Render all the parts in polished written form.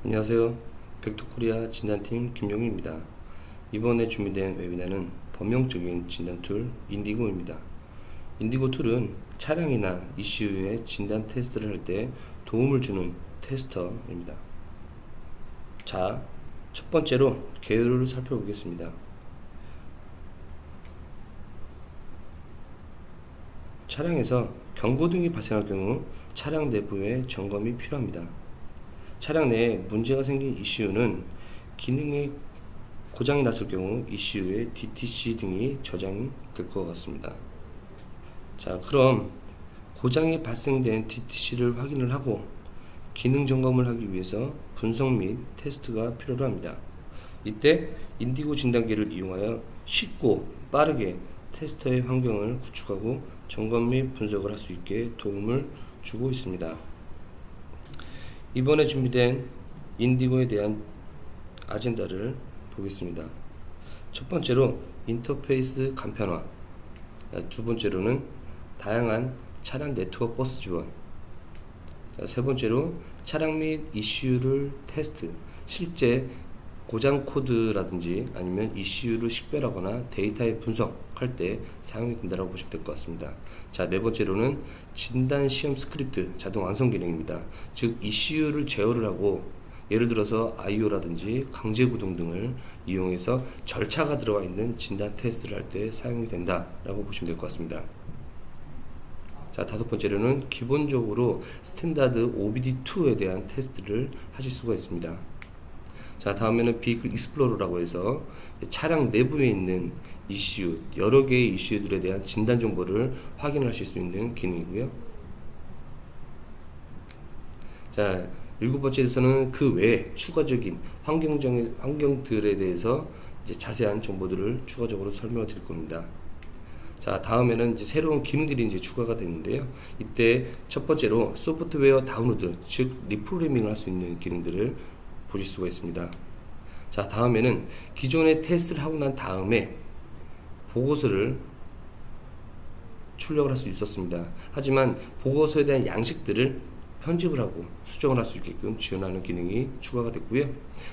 안녕하세요. 벡터코리아 진단팀 김용희입니다. 이번에 준비된 웨비나는 범용적인 진단 툴 인디고입니다. 인디고 툴은 차량이나 이슈의 진단 테스트를 할 때 도움을 주는 테스터입니다. 자, 첫 번째로 개요를 살펴보겠습니다. 차량에서 경고등이 발생할 경우 차량 내부의 점검이 필요합니다. 차량 내에 문제가 생긴 이슈는 기능이 고장이 났을 경우 이슈의 DTC 등이 저장이 될 것 같습니다. 자, 그럼 고장이 발생된 DTC를 확인을 하고 기능 점검을 하기 위해서 분석 및 테스트가 필요로 합니다. 이때 인디고 진단기를 이용하여 쉽고 빠르게 테스터의 환경을 구축하고 점검 및 분석을 할 수 있게 도움을 주고 있습니다. 이번에 준비된 인디고에 대한 아젠다를 보겠습니다. 첫 번째로 인터페이스 간편화, 두 번째로는 다양한 차량 네트워크 버스 지원, 세 번째로 차량 및 이슈를 테스트, 실제 고장 코드라든지 아니면 이슈를 식별하거나 데이터의 분석할 때 사용이 된다고 보시면 될 것 같습니다. 자, 네 번째로는 진단 시험 스크립트 자동 완성 기능입니다. 즉 이슈를 제어를 하고 예를 들어서 IO라든지 강제 구동 등을 이용해서 절차가 들어가 있는 진단 테스트를 할 때 사용이 된다라고 보시면 될 것 같습니다. 자, 다섯 번째로는 기본적으로 스탠다드 OBD2에 대한 테스트를 하실 수가 있습니다. 자, 다음에는 비클 익스플로러라고 해서 차량 내부에 있는 이슈, 여러 개의 이슈들에 대한 진단 정보를 확인하실 수 있는 기능이고요. 자, 일곱 번째에서는 그 외에 추가적인 환경들에 대해서 이제 자세한 정보들을 추가적으로 설명을 드릴 겁니다. 자, 다음에는 이제 새로운 기능들이 이제 추가가 되는데요. 이때 첫 번째로 소프트웨어 다운로드, 즉 리프로그래밍을 할 수 있는 기능들을 보실 수가 있습니다. 자, 다음에는 기존의 테스트를 하고 난 다음에 보고서를 출력을 할 수 있었습니다. 하지만 보고서에 대한 양식들을 편집을 하고 수정을 할 수 있게끔 지원하는 기능이 추가가 됐고요.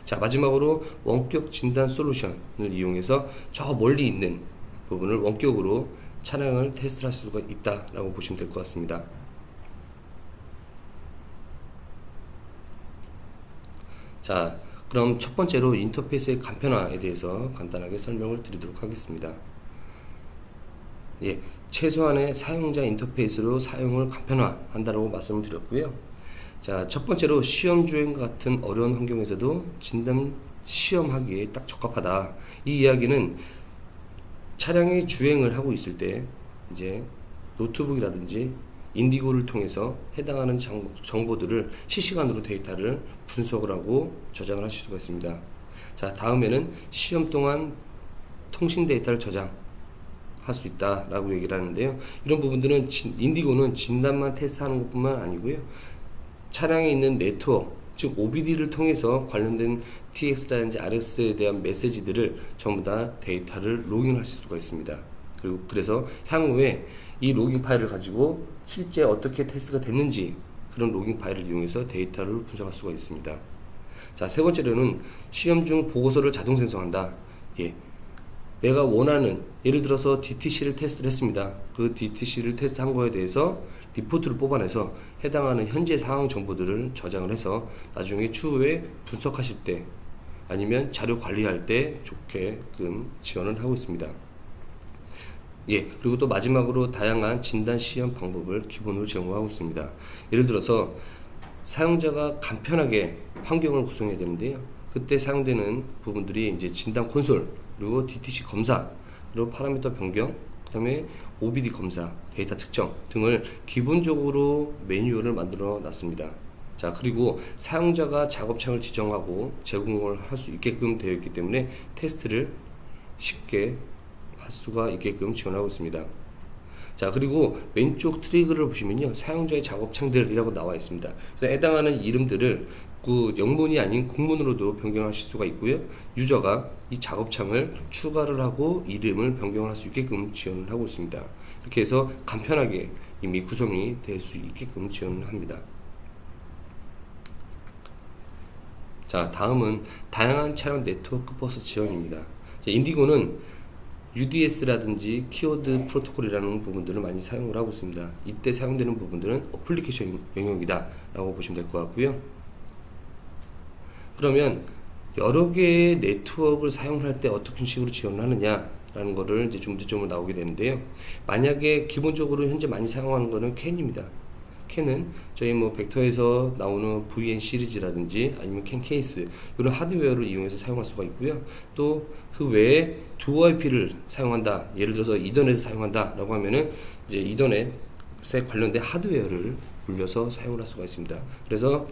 자, 마지막으로 원격 진단 솔루션을 이용해서 저 멀리 있는 부분을 원격으로 차량을 테스트를 할 수가 있다라고 보시면 될 것 같습니다. 자, 그럼 첫 번째로 인터페이스의 간편화에 대해서 간단하게 설명을 드리도록 하겠습니다. 예, 최소한의 사용자 인터페이스로 사용을 간편화한다고 말씀을 드렸고요. 자, 첫 번째로 시험 주행과 같은 어려운 환경에서도 진단 시험하기에 딱 적합하다. 이 이야기는 차량의 주행을 하고 있을 때 이제 노트북이라든지 인디고를 통해서 해당하는 정보들을 실시간으로 데이터를 분석을 하고 저장을 하실 수가 있습니다. 자, 다음에는 시험 동안 통신 데이터를 저장할 수 있다라고 얘기를 하는데요. 이런 부분들은 인디고는 진단만 테스트하는 것뿐만 아니고요. 차량에 있는 네트워크, 즉 OBD를 통해서 관련된 TX라든지 RS에 대한 메시지들을 전부 다 데이터를 로깅하실 수가 있습니다. 그리고 그래서 향후에 이 로깅 파일을 가지고 실제 어떻게 테스트가 됐는지 그런 로깅 파일을 이용해서 데이터를 분석할 수가 있습니다. 자, 세 번째로는 시험 중 보고서를 자동 생성한다. 예, 내가 원하는, 예를 들어서 DTC를 테스트를 했습니다. 그 DTC를 테스트한 거에 대해서 리포트를 뽑아내서 해당하는 현재 상황 정보들을 저장을 해서 나중에 추후에 분석하실 때 아니면 자료 관리할 때 좋게끔 지원을 하고 있습니다. 예, 그리고 또 마지막으로 다양한 진단 시험 방법을 기본으로 제공하고 있습니다. 예를 들어서 사용자가 간편하게 환경을 구성해야 되는데요. 그때 사용되는 부분들이 이제 진단 콘솔, 그리고 DTC 검사, 그리고 파라미터 변경, 그 다음에 OBD 검사, 데이터 특정 등을 기본적으로 매뉴얼을 만들어 놨습니다. 자, 그리고 사용자가 작업창을 지정하고 제공을 할 수 있게끔 되어 있기 때문에 테스트를 쉽게 할 수가 있게끔 지원하고 있습니다. 자, 그리고 왼쪽 트리그를 보시면요, 사용자의 작업창들이라고 나와 있습니다. 그래서 해당하는 이름들을 그 영문이 아닌 국문으로도 변경하실 수가 있고요. 유저가 이 작업창을 추가를 하고 이름을 변경을 할 수 있게끔 지원을 하고 있습니다. 이렇게 해서 간편하게 이미 구성이 될 수 있게끔 지원을 합니다. 자, 다음은 다양한 차량 네트워크 버스 지원입니다. 자, 인디고는 UDS라든지 키워드 프로토콜이라는 부분들을 많이 사용을 하고 있습니다. 이때 사용되는 부분들은 어플리케이션 영역이다 라고 보시면 될 것 같고요. 그러면 여러 개의 네트워크를 사용할 때 어떻게 식으로 지원을 하느냐 라는 거를 이제 문제점으로 나오게 되는데요. 만약에 기본적으로 현재 많이 사용하는 거는 캔입니다. 캔은 저희 뭐 벡터에서 나오는 VN 시리즈라든지 아니면 캔 케이스 이런 하드웨어를 이용해서 사용할 수가 있고요. 또 그 외에 두OIP를 사용한다. 예를 들어서 이더넷을 사용한다 라고 하면은 이제 이더넷에 관련된 하드웨어를 불려서 사용을 할 수가 있습니다. 그래서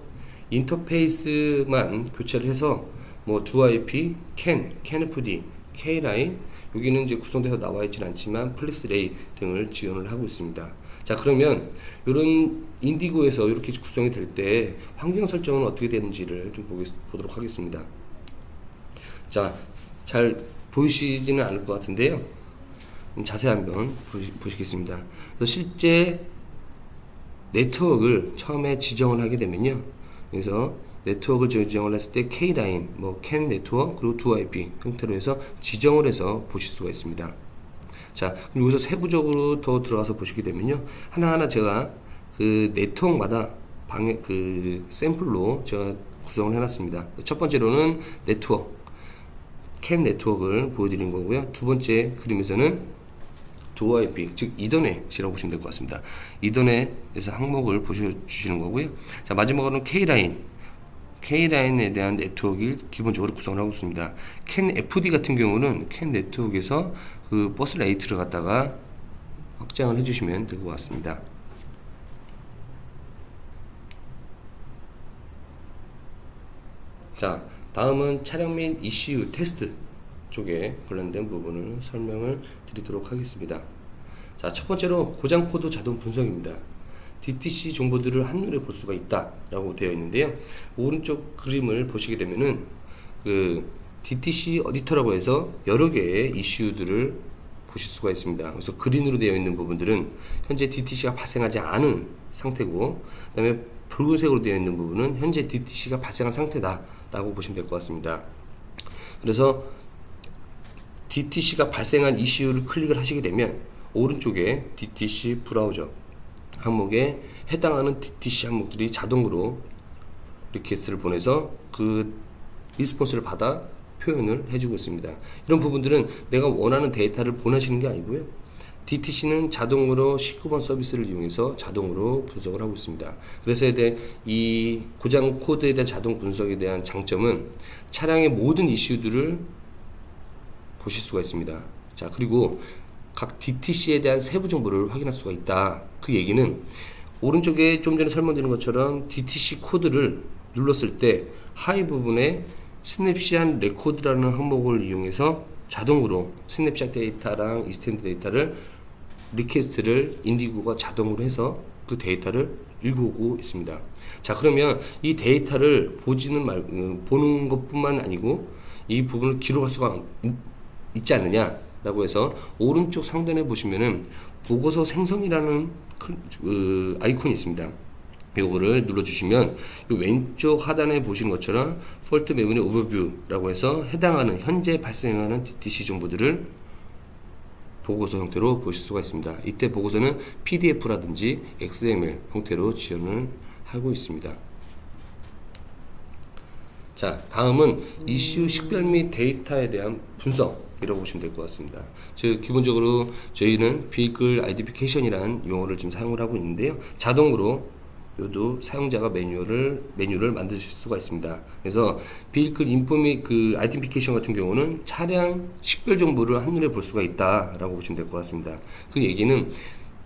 인터페이스만 교체를 해서 뭐 두OIP, 캔, 캔FD, K라인 여기는 이제 구성돼서 나와 있지는 않지만 플렉스레이 등을 지원을 하고 있습니다. 자, 그러면 이런 인디고에서 이렇게 구성이 될 때 환경 설정은 어떻게 되는지를 좀 보도록 하겠습니다. 자, 잘 보이시지는 않을 것 같은데요. 자세히 한번 보시겠습니다. 그래서 실제 네트워크를 처음에 지정을 하게 되면요. 그래서 네트워크를 지정을 했을 때 K라인, 뭐 캔 네트워크, 그리고 두OIP 형태로 해서 지정을 해서 보실 수가 있습니다. 자, 그럼 여기서 세부적으로 더 들어가서 보시게 되면요. 하나하나 제가 그 네트워크마다 그 샘플로 제가 구성을 해놨습니다. 첫 번째로는 네트워크, 캔 네트워크를 보여드리는 거고요. 두 번째 그림에서는 두OIP, 즉 이더넷이라고 보시면 될 것 같습니다. 이더넷에서 항목을 보여주시는 거고요. 자, 마지막으로는 K라인에 대한 네트워크를 기본적으로 구성을 하고 있습니다. 캔 FD 같은 경우는 캔 네트워크에서 그 버스 레이트를 갖다가 확장을 해주시면 될 것 같습니다. 자, 다음은 차량 및 ECU 테스트 쪽에 관련된 부분을 설명을 드리도록 하겠습니다. 자, 첫 번째로 고장 코드 자동 분석입니다. DTC 정보들을 한눈에 볼 수가 있다 라고 되어 있는데요. 오른쪽 그림을 보시게 되면은 그 DTC 어디터라고 해서 여러 개의 이슈들을 보실 수가 있습니다. 그래서 그린으로 되어 있는 부분들은 현재 DTC가 발생하지 않은 상태고, 그 다음에 붉은색으로 되어 있는 부분은 현재 DTC가 발생한 상태다 라고 보시면 될 것 같습니다. 그래서 DTC가 발생한 이슈를 클릭을 하시게 되면 오른쪽에 DTC 브라우저 항목에 해당하는 DTC 항목들이 자동으로 리퀘스트를 보내서 그 리스폰스를 받아 표현을 해주고 있습니다. 이런 부분들은 내가 원하는 데이터를 보내시는 게 아니고요. DTC는 자동으로 19번 서비스를 이용해서 자동으로 분석을 하고 있습니다. 그래서 이 고장 코드에 대한 자동 분석에 대한 장점은 차량의 모든 이슈들을 보실 수가 있습니다. 자, 그리고 각 DTC에 대한 세부 정보를 확인할 수가 있다. 그 얘기는 오른쪽에 좀 전에 설명드린 것처럼 DTC 코드를 눌렀을 때 하위 부분에 스냅샷 레코드라는 항목을 이용해서 자동으로 스냅샷 데이터랑 익스텐드 데이터를 리퀘스트를 인디고가 자동으로 해서 그 데이터를 읽어오고 있습니다. 자, 그러면 이 데이터를 보는 것뿐만 아니고 이 부분을 기록할 수가 있지 않느냐라고 해서 오른쪽 상단에 보시면은 보고서 생성이라는 아이콘이 있습니다. 요거를 눌러주시면 요 왼쪽 하단에 보시는 것처럼 폴트 메모리 오버뷰라고 해서 해당하는 현재 발생하는 DTC 정보들을 보고서 형태로 보실 수가 있습니다. 이때 보고서는 PDF라든지 XML 형태로 지원을 하고 있습니다. 자, 다음은 이슈 식별 및 데이터에 대한 분석이라고 보시면 될 것 같습니다. 즉, 기본적으로 저희는 Vehicle Identification이라는 용어를 지금 사용을 하고 있는데요. 자동으로 요도 사용자가 메뉴를 만드실 수가 있습니다. 그래서 Vehicle Identification 같은 경우는 차량 식별 정보를 한눈에 볼 수가 있다라고 보시면 될 것 같습니다. 그 얘기는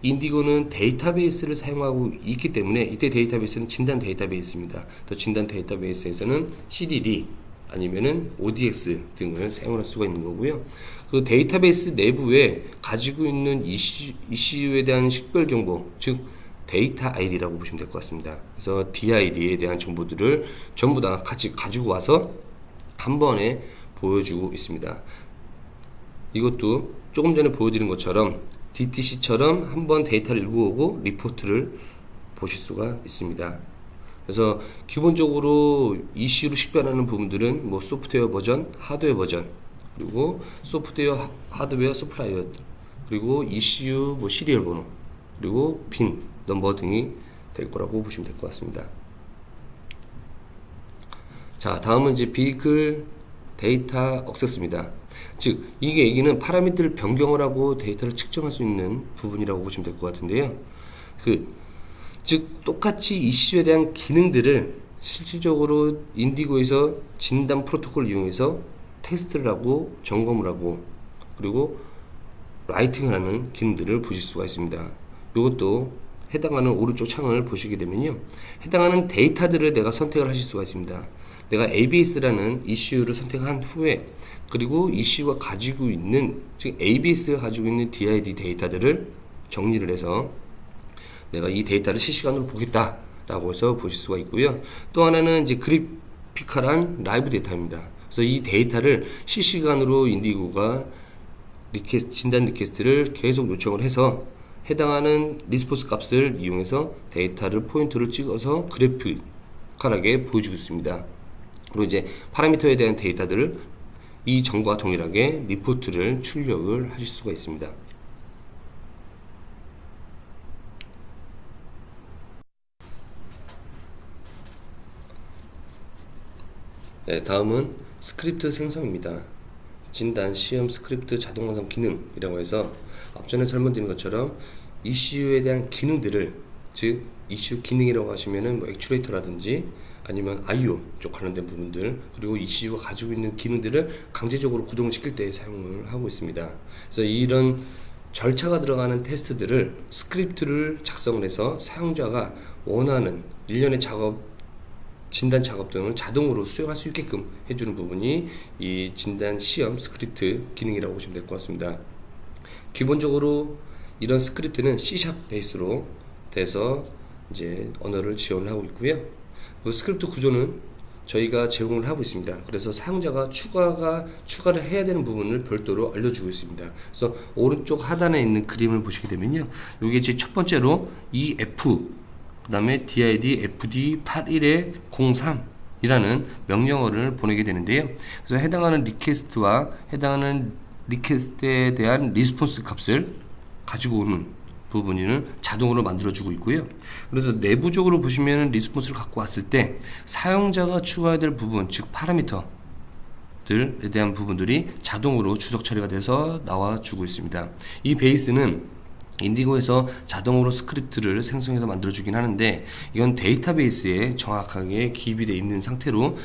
인디고는 데이터베이스를 사용하고 있기 때문에 이때 데이터베이스는 진단 데이터베이스입니다. 또 진단 데이터베이스에서는 CDD 아니면은 ODX 등을 사용할 수가 있는 거고요. 그 데이터베이스 내부에 가지고 있는 이슈에 대한 식별 정보, 즉 데이터 ID라고 보시면 될 것 같습니다. 그래서 DID에 대한 정보들을 전부 다 같이 가지고 와서 한 번에 보여주고 있습니다. 이것도 조금 전에 보여드린 것처럼 DTC처럼 한번 데이터를 읽어오고 리포트를 보실 수가 있습니다. 그래서 기본적으로 ECU로 식별하는 부분들은 뭐 소프트웨어 버전, 하드웨어 버전, 그리고 소프트웨어, 하드웨어 서플라이어, 그리고 ECU 뭐 시리얼 번호, 그리고 빈 넘버 등이 될 거라고 보시면 될 것 같습니다. 자, 다음은 이제 비클 데이터 액세스입니다. 즉 이게 얘기는 파라미터를 변경을 하고 데이터를 측정할 수 있는 부분이라고 보시면 될 것 같은데요. 즉 똑같이 ECU에 대한 기능들을 실질적으로 인디고에서 진단 프로토콜을 이용해서 테스트를 하고 점검을 하고 그리고 라이팅을 하는 기능들을 보실 수가 있습니다. 이것도 해당하는 오른쪽 창을 보시게 되면요, 해당하는 데이터들을 내가 선택을 하실 수가 있습니다. 내가 ABS라는 ECU를 선택한 후에 그리고 ECU가 가지고 있는, 즉 ABS가 가지고 있는 DID 데이터들을 정리를 해서 내가 이 데이터를 실시간으로 보겠다라고 해서 보실 수가 있고요. 또 하나는 이제 그래피컬한 라이브 데이터입니다. 그래서 이 데이터를 실시간으로 인디고가 진단 리퀘스트를 계속 요청을 해서 해당하는 리스폰스 값을 이용해서 데이터를 포인트를 찍어서 그래피컬하게 보여주고 있습니다. 그리고 이제 파라미터에 대한 데이터들을 이 전과 동일하게 리포트를 출력을 하실 수가 있습니다. 네, 다음은 스크립트 생성입니다. 진단 시험 스크립트 자동 완성 기능이라고 해서 앞전에 설명드린 것처럼 ECU에 대한 기능들을, 즉 ECU 기능이라고 하시면은 뭐 액추레이터라든지 아니면 IO 쪽 관련된 부분들, 그리고 ECU가 가지고 있는 기능들을 강제적으로 구동을 시킬 때 사용을 하고 있습니다. 그래서 이런 절차가 들어가는 테스트들을 스크립트를 작성을 해서 사용자가 원하는 일련의 진단 작업 등을 자동으로 수행할 수 있게끔 해주는 부분이 이 진단 시험 스크립트 기능이라고 보시면 될 것 같습니다. 기본적으로 이런 스크립트는 C# 베이스로 돼서 이제 언어를 지원을 하고 있고요. 그 스크립트 구조는 저희가 제공을 하고 있습니다. 그래서 사용자가 추가를 해야 되는 부분을 별도로 알려주고 있습니다. 그래서 오른쪽 하단에 있는 그림을 보시게 되면요, 이게 이제 첫 번째로 EF 그 다음에 DID FD81-03 이라는 명령어를 보내게 되는데요. 그래서 해당하는 리퀘스트와 해당하는 리퀘스트에 대한 리스폰스 값을 가지고 오는 부분을 자동으로 만들어주고 있고요. 그래서 내부적으로 보시면 리스폰스를 갖고 왔을 때 사용자가 추가해야 될 부분, 즉 파라미터들에 대한 부분들이 자동으로 주석 처리가 돼서 나와주고 있습니다. 이 베이스는 인디고에서 자동으로 스크립트를 생성해서 만들어주긴 하는데 이건 데이터베이스에 정확하게 기입이 되어 있는 상태로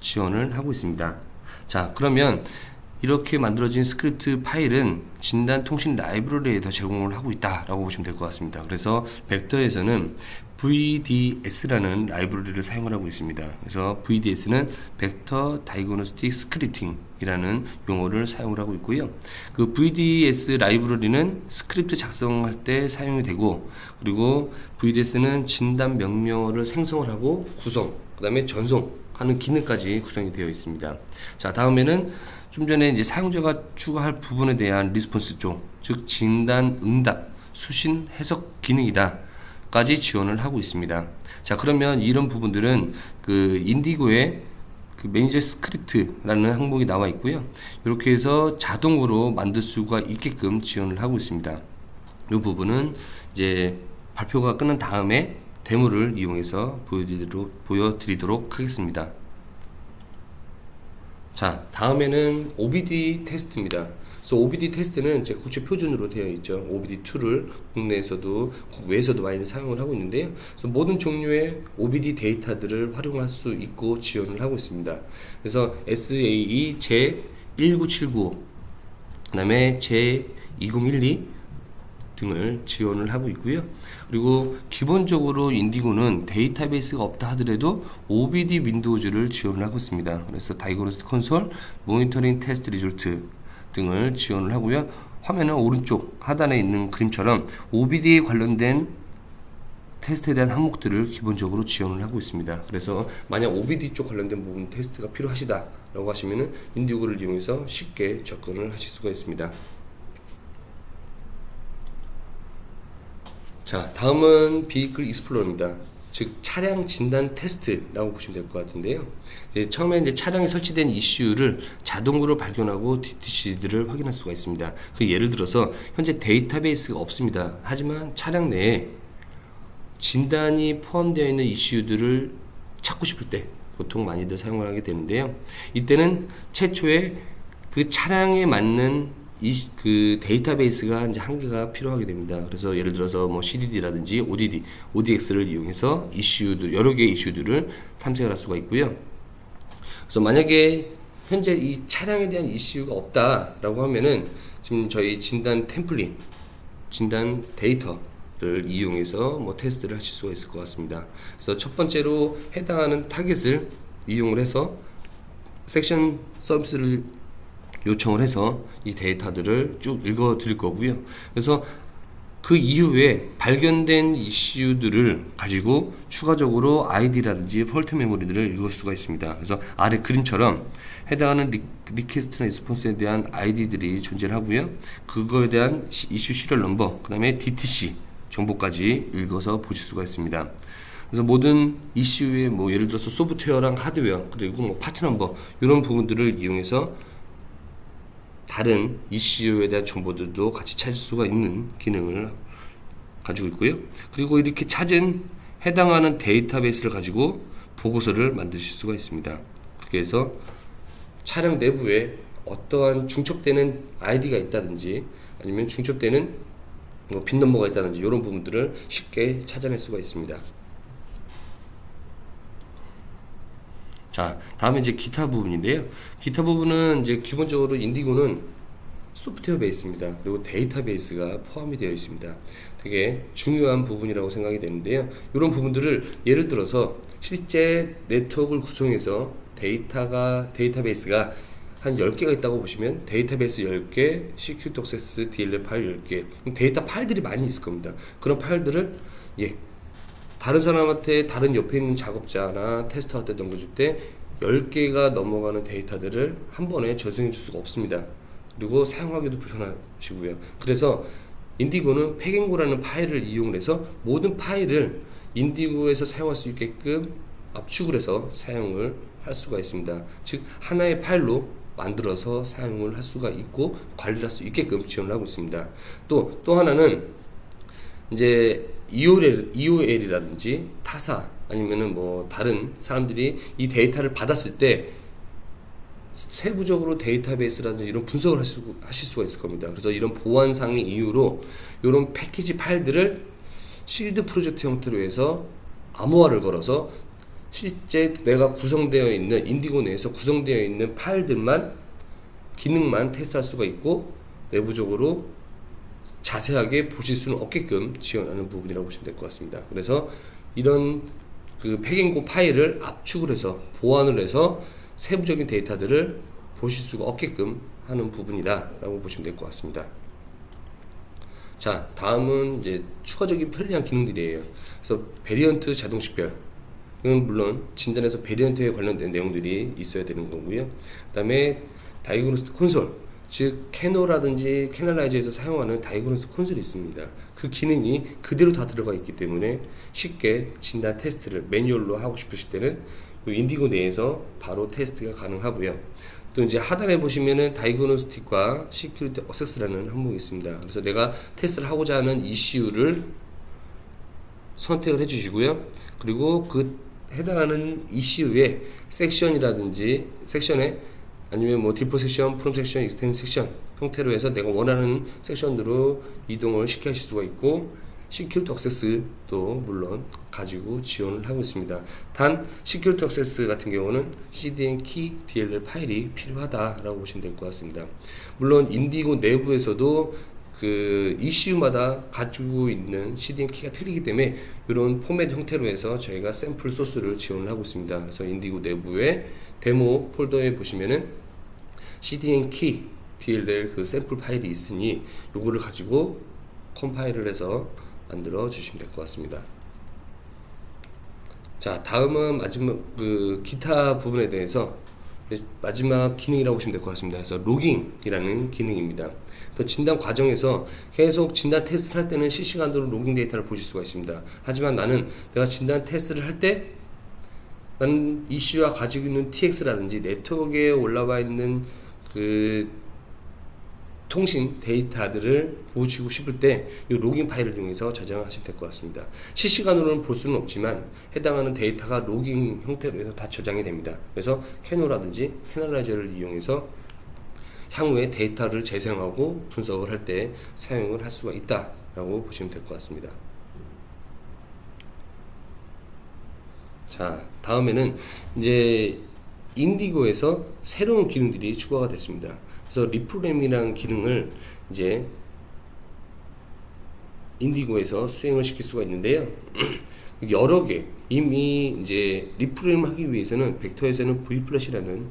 지원을 하고 있습니다. 자, 그러면 이렇게 만들어진 스크립트 파일은 진단 통신 라이브러리에다 제공을 하고 있다라고 보시면 될 것 같습니다. 그래서 벡터에서는 VDS라는 라이브러리를 사용을 하고 있습니다. 그래서 VDS는 벡터 다이그노스틱 스크립팅이라는 용어를 사용을 하고 있고요. 그 VDS 라이브러리는 스크립트 작성할 때 사용이 되고, 그리고 VDS는 진단 명령어를 생성을 하고 구성, 그 다음에 전송하는 기능까지 구성이 되어 있습니다. 자, 다음에는 좀 전에 이제 사용자가 추가할 부분에 대한 리스폰스 쪽, 즉 진단 응답 수신 해석 기능이다 까지 지원을 하고 있습니다. 자, 그러면 이런 부분들은 그 인디고의 그 매니저 스크립트라는 항목이 나와 있고요. 이렇게 해서 자동으로 만들 수가 있게끔 지원을 하고 있습니다. 이 부분은 이제 발표가 끝난 다음에 데모를 이용해서 보여드리도록 하겠습니다. 자, 다음에는 OBD 테스트입니다. 그래서 OBD 테스트는 이제 국제 표준으로 되어 있죠. OBD2를 국내에서도 국외에서도 많이 사용을 하고 있는데요. 그래서 모든 종류의 OBD 데이터들을 활용할 수 있고 지원을 하고 있습니다. 그래서 SAE 제1979, 그다음에 제2012 등을 지원을 하고 있고요. 그리고 기본적으로 인디고는 데이터베이스가 없다 하더라도 OBD 윈도우즈를 지원을 하고 있습니다. 그래서 다이그노스틱 콘솔, 모니터링 테스트 리졸트 등을 지원을 하고요. 화면은 오른쪽 하단에 있는 그림처럼 OBD에 관련된 테스트에 대한 항목들을 기본적으로 지원을 하고 있습니다. 그래서 만약 OBD 쪽 관련된 부분 테스트가 필요하시다라고 하시면은 인디고를 이용해서 쉽게 접근을 하실 수가 있습니다. 자, 다음은 비클 익스플로러입니다. 즉 차량 진단 테스트라고 보시면 될 것 같은데요. 처음에 이제 차량에 설치된 이슈를 자동으로 발견하고 DTC들을 확인할 수가 있습니다. 그 예를 들어서 현재 데이터베이스가 없습니다. 하지만 차량 내에 진단이 포함되어 있는 이슈들을 찾고 싶을 때 보통 많이들 사용을 하게 되는데요. 이때는 최초에 그 차량에 맞는 그 데이터베이스가 이제 한 개가 필요하게 됩니다. 그래서 예를 들어서 뭐 CDD라든지 ODD, ODX를 이용해서 이슈들, 여러 개의 이슈들을 탐색을 할 수가 있고요. 그래서 만약에 현재 이 차량에 대한 이슈가 없다라고 하면은 지금 저희 진단 템플릿, 진단 데이터를 이용해서 뭐 테스트를 하실 수가 있을 것 같습니다. 그래서 첫 번째로 해당하는 타겟을 이용을 해서 섹션 서비스를 요청을 해서 이 데이터들을 쭉 읽어 드릴 거고요. 그래서 그 이후에 발견된 이슈들을 가지고 추가적으로 아이디라든지 폴트 메모리들을 읽을 수가 있습니다. 그래서 아래 그림처럼 해당하는 리퀘스트나 리스폰스에 대한 아이디들이 존재를 하고요. 그거에 대한 이슈 시리얼 넘버, 그 다음에 DTC 정보까지 읽어서 보실 수가 있습니다. 그래서 모든 이슈의 뭐 예를 들어서 소프트웨어랑 하드웨어, 그리고 뭐 파트 넘버, 이런 부분들을 이용해서 다른 이슈에 대한 정보들도 같이 찾을 수가 있는 기능을 가지고 있고요. 그리고 이렇게 찾은 해당하는 데이터베이스를 가지고 보고서를 만드실 수가 있습니다. 그래서 차량 내부에 어떠한 중첩되는 아이디가 있다든지 아니면 중첩되는 뭐 빈 넘버가 있다든지 이런 부분들을 쉽게 찾아낼 수가 있습니다. 자, 다음에 이제 기타 부분인데요. 기타 부분은 이제 기본적으로 인디고는 소프트웨어 베이스입니다. 그리고 데이터베이스가 포함이 되어 있습니다. 되게 중요한 부분이라고 생각이 되는데요. 이런 부분들을 예를 들어서 실제 네트워크를 구성해서 데이터베이스가 한 10개가 있다고 보시면 데이터베이스 10개, 시큐리티 액세스 DLL 파일 10개, 데이터 파일들이 많이 있을 겁니다. 그런 파일들을 다른 사람한테 다른 옆에 있는 작업자나 테스터한테 넘겨줄 때 10개가 넘어가는 데이터들을 한 번에 전송해 줄 수가 없습니다. 그리고 사용하기도 불편하시고요. 그래서 인디고는 팩앤고라는 파일을 이용을 해서 모든 파일을 인디고에서 사용할 수 있게끔 압축을 해서 사용을 할 수가 있습니다. 즉 하나의 파일로 만들어서 사용을 할 수가 있고 관리할 수 있게끔 지원을 하고 있습니다. 또 하나는 이제 EOL이라든지 타사 아니면은 뭐 다른 사람들이 이 데이터를 받았을 때 세부적으로 데이터베이스라든지 이런 분석을 하실 수가 있을 겁니다. 그래서 이런 보안상의 이유로 이런 패키지 파일들을 실드 프로젝트 형태로 해서 암호화를 걸어서 실제 내가 구성되어 있는 인디고 내에서 구성되어 있는 파일들만 기능만 테스트할 수가 있고 내부적으로 자세하게 보실 수는 없게끔 지원하는 부분이라고 보시면 될 것 같습니다. 그래서 이런 그 팩앤고 파일을 압축을 해서 보완을 해서 세부적인 데이터들을 보실 수가 없게끔 하는 부분이다 라고 보시면 될 것 같습니다. 자, 다음은 이제 추가적인 편리한 기능들이에요. 그래서 베리언트 자동 식별, 이건 물론 진단에서 베리언트에 관련된 내용들이 있어야 되는 거고요. 그 다음에 다이그노스틱 콘솔, 즉 캐노라든지 캐널라이저에서 사용하는 다이그노스틱 콘솔이 있습니다. 그 기능이 그대로 다 들어가 있기 때문에 쉽게 진단 테스트를 매뉴얼로 하고 싶으실 때는 인디고 내에서 바로 테스트가 가능하고요. 또 이제 하단에 보시면은 다이그노스틱과 시큐리티 액세스라는 항목이 있습니다. 그래서 내가 테스트를 하고자 하는 이슈를 선택을 해주시고요. 그리고 그 해당하는 이슈의 섹션이라든지 섹션에 아니면 뭐 디포 섹션, 프롬 섹션, 익스텐드 섹션 형태로 해서 내가 원하는 섹션으로 이동을 시켜 하실 수가 있고 시큐리티 액세스도 물론 가지고 지원을 하고 있습니다. 단 시큐리티 액세스 같은 경우는 CDN 키 DLL 파일이 필요하다라고 보시면 될 것 같습니다. 물론 인디고 내부에서도 그 이슈마다 가지고 있는 CDN 키가 틀리기 때문에 이런 포맷 형태로 해서 저희가 샘플 소스를 지원을 하고 있습니다. 그래서 인디고 내부의 데모 폴더에 보시면은 CDN 키 DLL 그 샘플 파일이 있으니 요거를 가지고 컴파일을 해서 만들어 주시면 될 것 같습니다. 자, 다음은 마지막 그 기타 부분에 대해서 마지막 기능이라고 보시면 될 것 같습니다. 그래서 로깅이라는 기능입니다. 또 진단 과정에서 계속 진단 테스트를 할 때는 실시간으로 로깅 데이터를 보실 수가 있습니다. 하지만 내가 진단 테스트를 할 때 나는 이슈와 가지고 있는 TX라든지 네트워크에 올라와 있는 그 통신 데이터들을 보시고 싶을 때 이 로깅 파일을 이용해서 저장을 하시면 될 것 같습니다. 실시간으로는 볼 수는 없지만 해당하는 데이터가 로깅 형태로 해서 다 저장이 됩니다. 그래서 캐노라든지 캐널라이저를 이용해서 향후에 데이터를 재생하고 분석을 할 때 사용을 할 수가 있다라고 보시면 될 것 같습니다. 자, 다음에는 이제 인디고에서 새로운 기능들이 추가가 됐습니다. 그래서 리프레임이라는 기능을 이제 인디고에서 수행을 시킬 수가 있는데요. 여러 개 이미 이제 리프레임을 하기 위해서는 벡터에서는 V플래시라는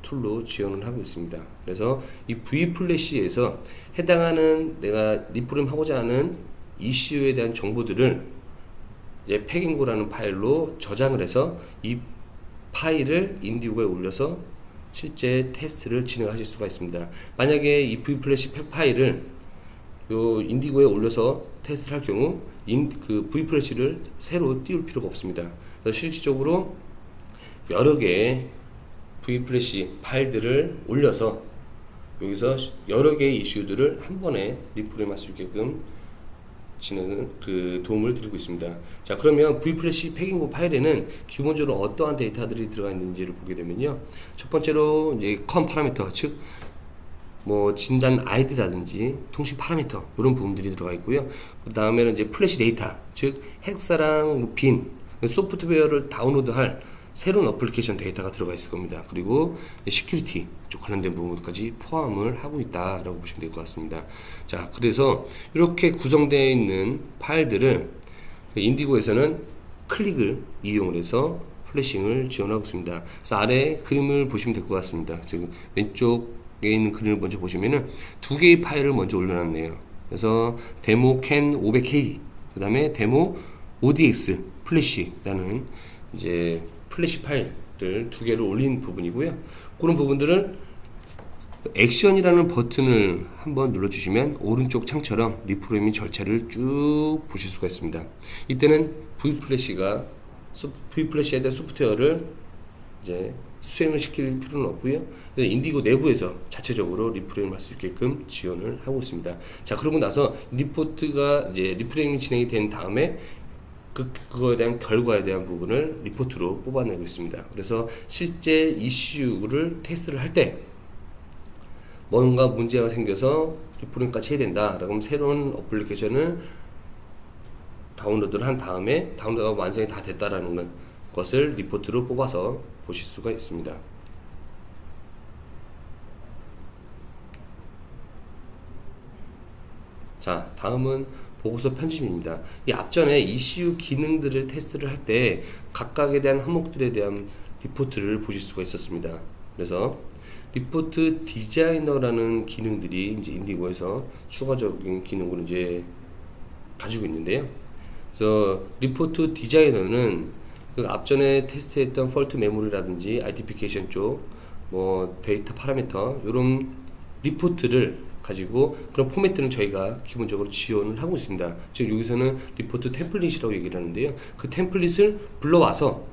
툴로 지원을 하고 있습니다. 그래서 이 V플래시에서 해당하는 내가 리프레임 하고자 하는 이슈에 대한 정보들을 이제 팩인고라는 파일로 저장을 해서 이 파일을 인디고에 올려서 실제 테스트를 진행하실 수가 있습니다. 만약에 이 V플래시 팩 파일을 요 인디고에 올려서 테스트를 할 경우 그 V플래시를 새로 띄울 필요가 없습니다. 그래서 실질적으로 여러 개의 V플래시 파일들을 올려서 여기서 여러 개의 이슈들을 한 번에 리프레임 할 수 있게끔 도움을 드리고 있습니다. 자, 그러면 V플래시 팩인고 파일에는 기본적으로 어떠한 데이터들이 들어가 있는지를 보게 되면요. 첫 번째로 이제 컴 파라미터, 즉 뭐 진단 아이디라든지 통신 파라미터 이런 부분들이 들어가 있고요. 그 다음에는 이제 플래시 데이터, 즉 헥사랑 빈 소프트웨어를 다운로드할 새로운 어플리케이션 데이터가 들어가 있을 겁니다. 그리고 시큐리티 쪽 관련된 부분까지 포함을 하고 있다라고 보시면 될 것 같습니다. 자, 그래서 이렇게 구성되어 있는 파일들을 인디고에서는 클릭을 이용을 해서 플래싱을 지원하고 있습니다. 그래서 아래 그림을 보시면 될 것 같습니다. 지금 왼쪽에 있는 그림을 먼저 보시면은 두 개의 파일을 먼저 올려놨네요. 그래서 데모 캔 500K, 그 다음에 데모 ODX 플래시라는 이제 플래시 파일들 두 개를 올린 부분이고요. 그런 부분들을 액션이라는 버튼을 한번 눌러주시면 오른쪽 창처럼 리프레임ing 절차를 쭉 보실 수가 있습니다. 이때는 V플래시에 대한 소프트웨어를 이제 수행을 시킬 필요는 없고요. 인디고 내부에서 자체적으로 리프레임을 할 수 있게끔 지원을 하고 있습니다. 자, 그러고 나서 리포트가 이제 리프레임이 진행이 된 다음에 그거에 대한 결과에 대한 부분을 리포트로 뽑아내고 있습니다. 그래서 실제 이슈를 테스트를 할 때 뭔가 문제가 생겨서 리프레임까지 해야 된다. 그럼 새로운 어플리케이션을 다운로드를 한 다음에 다운로드가 완성이 다 됐다라는 것을 리포트로 뽑아서 보실 수가 있습니다. 자, 다음은 보고서 편집입니다. 이 앞전에 이슈 기능들을 테스트를 할 때 각각에 대한 항목들에 대한 리포트를 보실 수가 있었습니다. 그래서 리포트 디자이너라는 기능들이 이제 인디고에서 추가적인 기능으로 이제 가지고 있는데요. 그래서 리포트 디자이너는 그 앞전에 테스트했던 폴트 메모리라든지 아이덴티피케이션 쪽, 뭐 데이터 파라미터 이런 리포트를 가지고 그런 포맷들은 저희가 기본적으로 지원을 하고 있습니다. 즉 여기서는 리포트 템플릿이라고 얘기를 하는데요. 그 템플릿을 불러와서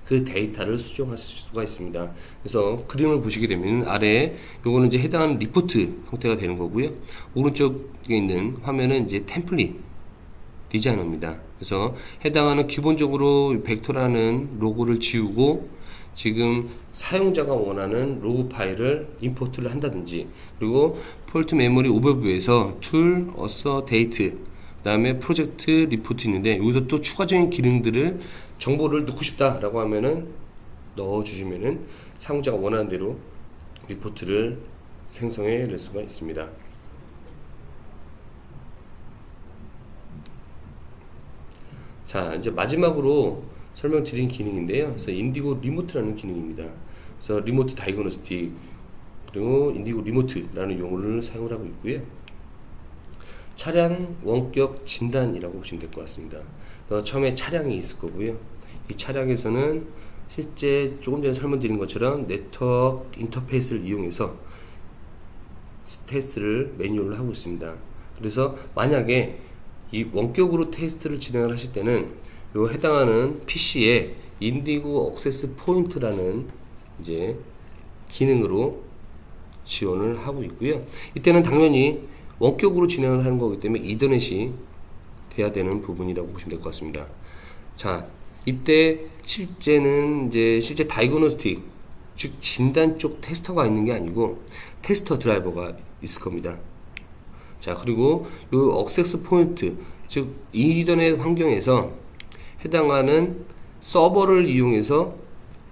그 데이터를 수정할 수가 있습니다. 그래서 그림을 보시게 되면 아래에 요거는 이제 해당하는 리포트 형태가 되는 거고요. 오른쪽에 있는 화면은 이제 템플릿 디자이너입니다. 그래서 해당하는 기본적으로 벡터라는 로고를 지우고 지금 사용자가 원하는 로그 파일을 임포트를 한다든지, 그리고 폴트 메모리 오버뷰에서 툴, 어서, 데이트, 그 다음에 프로젝트 리포트 있는데 여기서 또 추가적인 기능들을 정보를 넣고 싶다라고 하면은 넣어주시면은 사용자가 원하는 대로 리포트를 생성해 낼 수가 있습니다. 자, 이제 마지막으로 설명드린 기능인데요. 그래서 인디고 리모트라는 기능입니다. 그래서 리모트 다이그노스틱 그리고 인디고 리모트라는 용어를 사용을 하고 있고요. 차량 원격 진단이라고 보시면 될 것 같습니다. 처음에 차량이 있을 거고요. 이 차량에서는 실제 조금 전에 설명드린 것처럼 네트워크 인터페이스를 이용해서 테스트를 매뉴얼로 하고 있습니다. 그래서 만약에 이 원격으로 테스트를 진행을 하실 때는 요 해당하는 PC에 인디고 액세스 포인트라는 이제 기능으로 지원을 하고 있고요. 이때는 당연히 원격으로 진행을 하는 거기 때문에 이더넷이 돼야 되는 부분이라고 보시면 될 것 같습니다. 자, 이때 실제는 이제 실제 다이그노스틱, 즉 진단 쪽 테스터가 있는 게 아니고 테스터 드라이버가 있을 겁니다. 자, 그리고 요 액세스 포인트, 즉 이더넷 환경에서 해당하는 서버를 이용해서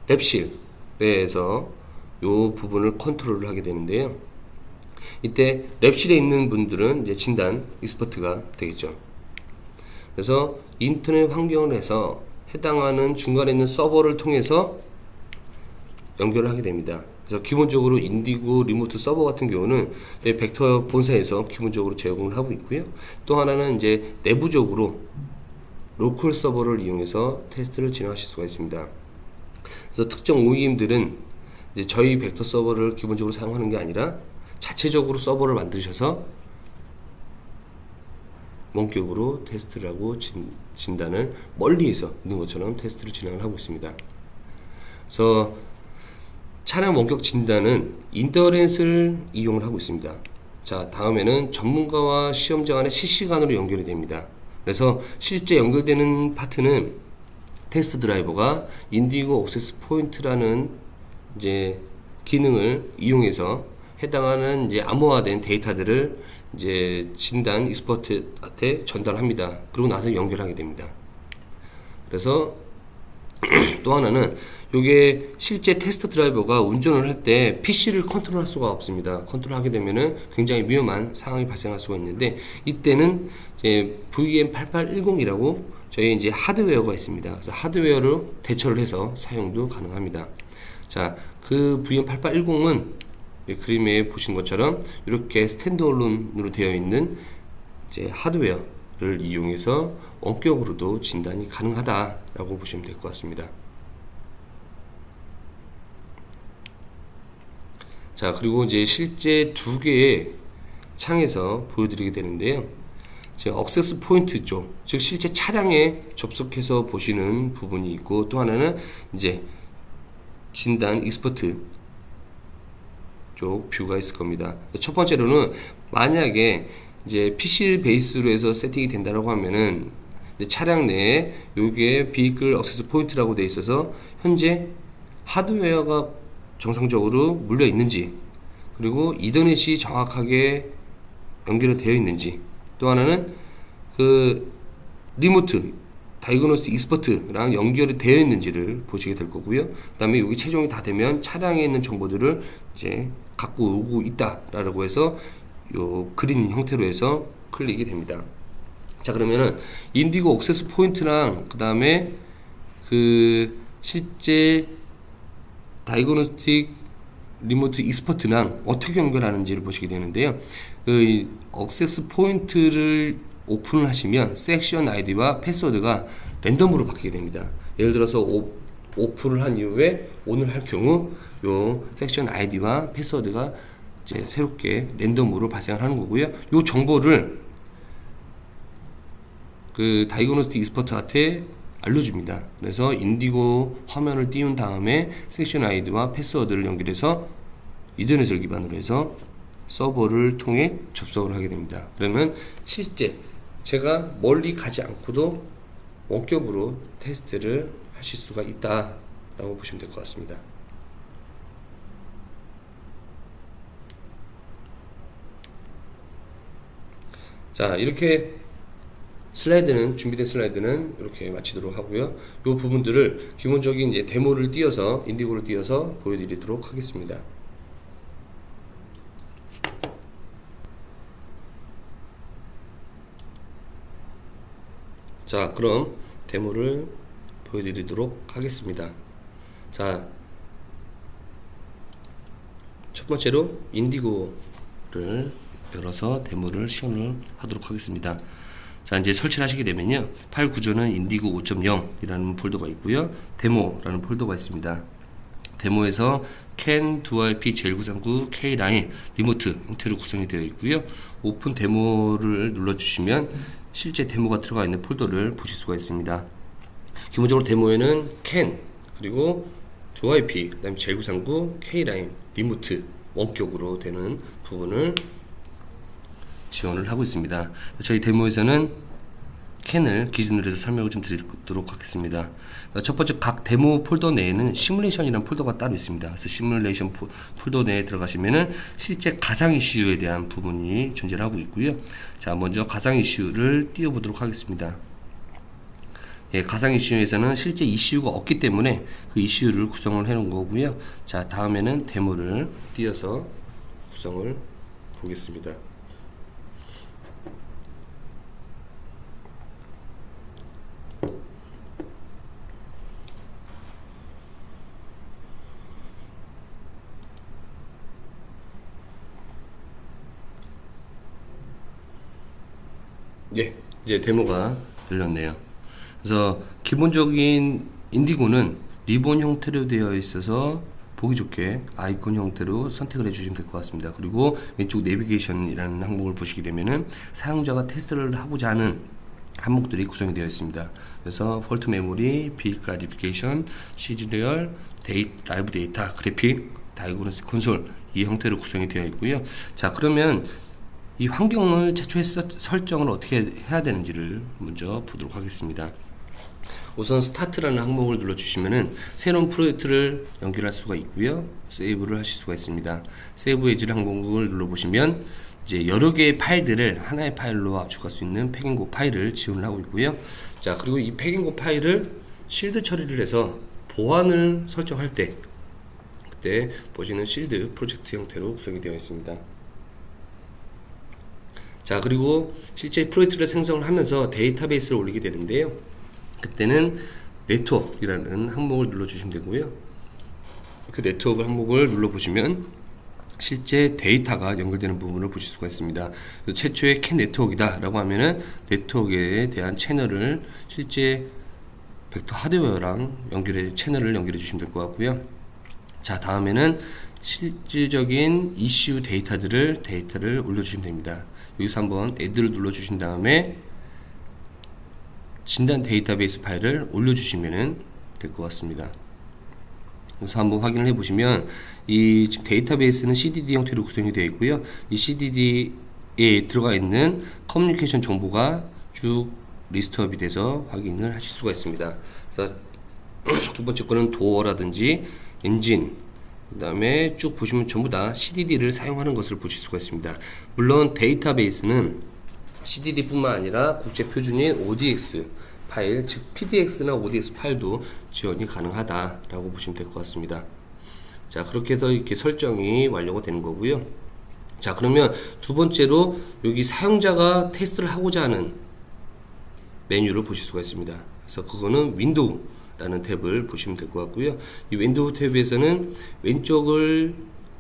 랩실에서 요 부분을 컨트롤을 하게 되는데요. 이때 랩실에 있는 분들은 이제 진단 익스퍼트가 되겠죠. 그래서 인터넷 환경을 해서 해당하는 중간에 있는 서버를 통해서 연결을 하게 됩니다. 그래서 기본적으로 인디고 리모트 서버 같은 경우는 벡터 본사에서 기본적으로 제공을 하고 있고요. 또 하나는 이제 내부적으로 로컬 서버를 이용해서 테스트를 진행하실 수가 있습니다. 그래서 특정 OEM들은 이제 저희 벡터 서버를 기본적으로 사용하는 게 아니라 자체적으로 서버를 만드셔서 원격으로 테스트를 하고 진단을 멀리에서 있는 것처럼 테스트를 진행을 하고 있습니다. 그래서 차량 원격 진단은 인터넷을 이용을 하고 있습니다. 자, 다음에는 전문가와 시험자 간의 실시간으로 연결이 됩니다. 그래서 실제 연결되는 파트는 테스트 드라이버가 인디고 액세스 포인트라는 이제 기능을 이용해서 해당하는 이제 암호화된 데이터들을 이제 진단 익스퍼트한테 전달합니다. 그리고 나서 연결하게 됩니다. 그래서 또 하나는 요게 실제 테스트 드라이버가 운전을 할 때 PC를 컨트롤할 수가 없습니다. 컨트롤하게 되면은 굉장히 위험한 상황이 발생할 수가 있는데 이때는 이제 VM8810이라고 저희 이제 하드웨어가 있습니다. 그래서 하드웨어로 대처를 해서 사용도 가능합니다. 자, 그 VM8810은 그림에 보신 것처럼 이렇게 스탠드얼론으로 되어 있는 이제 하드웨어를 이용해서 원격으로도 진단이 가능하다라고 보시면 될 것 같습니다. 자, 그리고 이제 실제 두 개의 창에서 보여드리게 되는데요. 액세스 포인트 쪽, 즉 실제 차량에 접속해서 보시는 부분이 있고, 또 하나는 이제 진단 익스퍼트 쪽 뷰가 있을 겁니다. 첫 번째로는 만약에 이제 PC 베이스로 해서 세팅이 된다라고 하면은 이제 차량 내에 요게 비클 액세스 포인트라고 되어 있어서 현재 하드웨어가 정상적으로 물려 있는지, 그리고 이더넷이 정확하게 연결이 되어 있는지, 또 하나는 그 리모트 다이그노스틱 익스퍼트랑 연결이 되어 있는지를 보시게 될 거고요. 그 다음에 여기 최종이 다 되면 차량에 있는 정보들을 이제 갖고 오고 있다라고 해서 요 그린 형태로 해서 클릭이 됩니다. 자, 그러면은 인디고 액세스 포인트랑 그 다음에 그 실제 다이그노스틱 리모트 익스퍼트랑 어떻게 연결하는지를 보시게 되는데요. 그 액세스 포인트를 오픈을 하시면 섹션 아이디와 패스워드가 랜덤으로 바뀌게 됩니다. 예를 들어서 오픈을 한 이후에 오늘 할 경우 요 섹션 아이디와 패스워드가 이제 새롭게 랜덤으로 발생하는 거고요. 요 정보를 그 다이그노스틱 익스퍼트한테 알려줍니다. 그래서 인디고 화면을 띄운 다음에 섹션 아이디와 패스워드를 연결해서 이더넷을 기반으로 해서 서버를 통해 접속을 하게 됩니다. 그러면 실제 제가 멀리 가지 않고도 원격으로 테스트를 하실 수가 있다라고 보시면 될 것 같습니다. 자, 이렇게 슬라이드는 준비된 슬라이드는 이렇게 마치도록 하고요. 이 부분들을 기본적인 이제 데모를 띄워서 인디고를 띄워서 보여드리도록 하겠습니다. 자, 그럼 데모를 보여드리도록 하겠습니다. 자, 첫 번째로 인디고를 열어서 데모를 시연을 하도록 하겠습니다. 자, 이제 설치를 하시게 되면요. 파일 구조는 인디고 5.0이라는 폴더가 있고요. 데모라는 폴더가 있습니다. 데모에서 CAN, 2RP, j939, K라인, 리모트 형태로 구성이 되어 있고요. 오픈 데모를 눌러주시면 실제 데모가 들어가 있는 폴더를 보실 수가 있습니다. 기본적으로 데모에는 CAN, 그리고 2IP, 그 다음에 j939, K라인, 리모트 원격으로 되는 부분을 지원을 하고 있습니다. 저희 데모에서는 캔을 기준으로 해서 설명을 좀 드리도록 하겠습니다. 첫 번째, 각 데모 폴더 내에는 시뮬레이션이라는 폴더가 따로 있습니다. 그래서 시뮬레이션 폴더 내에 들어가시면은 실제 가상 이슈에 대한 부분이 존재를 하고 있고요. 자, 먼저 가상 이슈를 띄워보도록 하겠습니다. 예, 가상 이슈에서는 실제 이슈가 없기 때문에 그 이슈를 구성을 해 놓은 거고요. 자, 다음에는 데모를 띄워서 구성을 보겠습니다. 예, 이제 데모가 열렸네요. 그래서 기본적인 인디고는 리본 형태로 되어 있어서 보기 좋게 아이콘 형태로 선택을 해주시면 될 것 같습니다. 그리고 왼쪽 내비게이션이라는 항목을 보시게 되면은 사용자가 테스트를 하고자 하는 항목들이 구성이 되어 있습니다. 그래서 폴트 메모리, 빌 클래리피케이션, 시리얼, 라이브 데이터, 그래픽, 다이그노스 콘솔 이 형태로 구성이 되어 있고요. 자, 그러면 이 환경을 최초에 설정을 어떻게 해야 되는지를 먼저 보도록 하겠습니다. 우선 스타트라는 항목을 눌러주시면은 새로운 프로젝트를 연결할 수가 있고요. 세이브를 하실 수가 있습니다. 세이브 에이즈 항목을 눌러보시면 이제 여러 개의 파일들을 하나의 파일로 압축할 수 있는 팩앤고 파일을 지원을 하고 있고요. 자, 그리고 이 팩앤고 파일을 실드 처리를 해서 보안을 설정할 때 그때 보시는 실드 프로젝트 형태로 구성이 되어 있습니다. 자, 그리고 실제 프로젝트를 생성을 하면서 데이터베이스를 올리게 되는데요. 그때는 네트워크이라는 항목을 눌러주시면 되고요. 그 네트워크 항목을 눌러보시면 실제 데이터가 연결되는 부분을 보실 수가 있습니다. 최초의 캔 네트워크이다 라고 하면은 네트워크에 대한 채널을 실제 벡터 하드웨어랑 채널을 연결해 주시면 될 것 같고요. 자, 다음에는 실질적인 이슈 데이터를 올려주시면 됩니다. 여기서 한번 add를 눌러주신 다음에 진단 데이터베이스 파일을 올려주시면 될 것 같습니다. 그래서 한번 확인을 해보시면 이 지금 데이터베이스는 CDD 형태로 구성이 되어 있고요. 이 CDD에 들어가 있는 커뮤니케이션 정보가 쭉 리스트업이 돼서 확인을 하실 수가 있습니다. 그래서 두 번째 거는 도어라든지 엔진, 그 다음에 쭉 보시면 전부 다 CDD를 사용하는 것을 보실 수가 있습니다. 물론 데이터베이스는 CDD 뿐만 아니라 국제 표준인 ODX 파일, 즉 PDX나 ODX 파일도 지원이 가능하다라고 보시면 될 것 같습니다. 자, 그렇게 해서 이렇게 설정이 완료가 되는 거고요. 자, 그러면 두 번째로 여기 사용자가 테스트를 하고자 하는 메뉴를 보실 수가 있습니다. 그래서 그거는 윈도우 라는 탭을 보시면 될 것 같고요. 이 윈도우 탭에서는 왼쪽을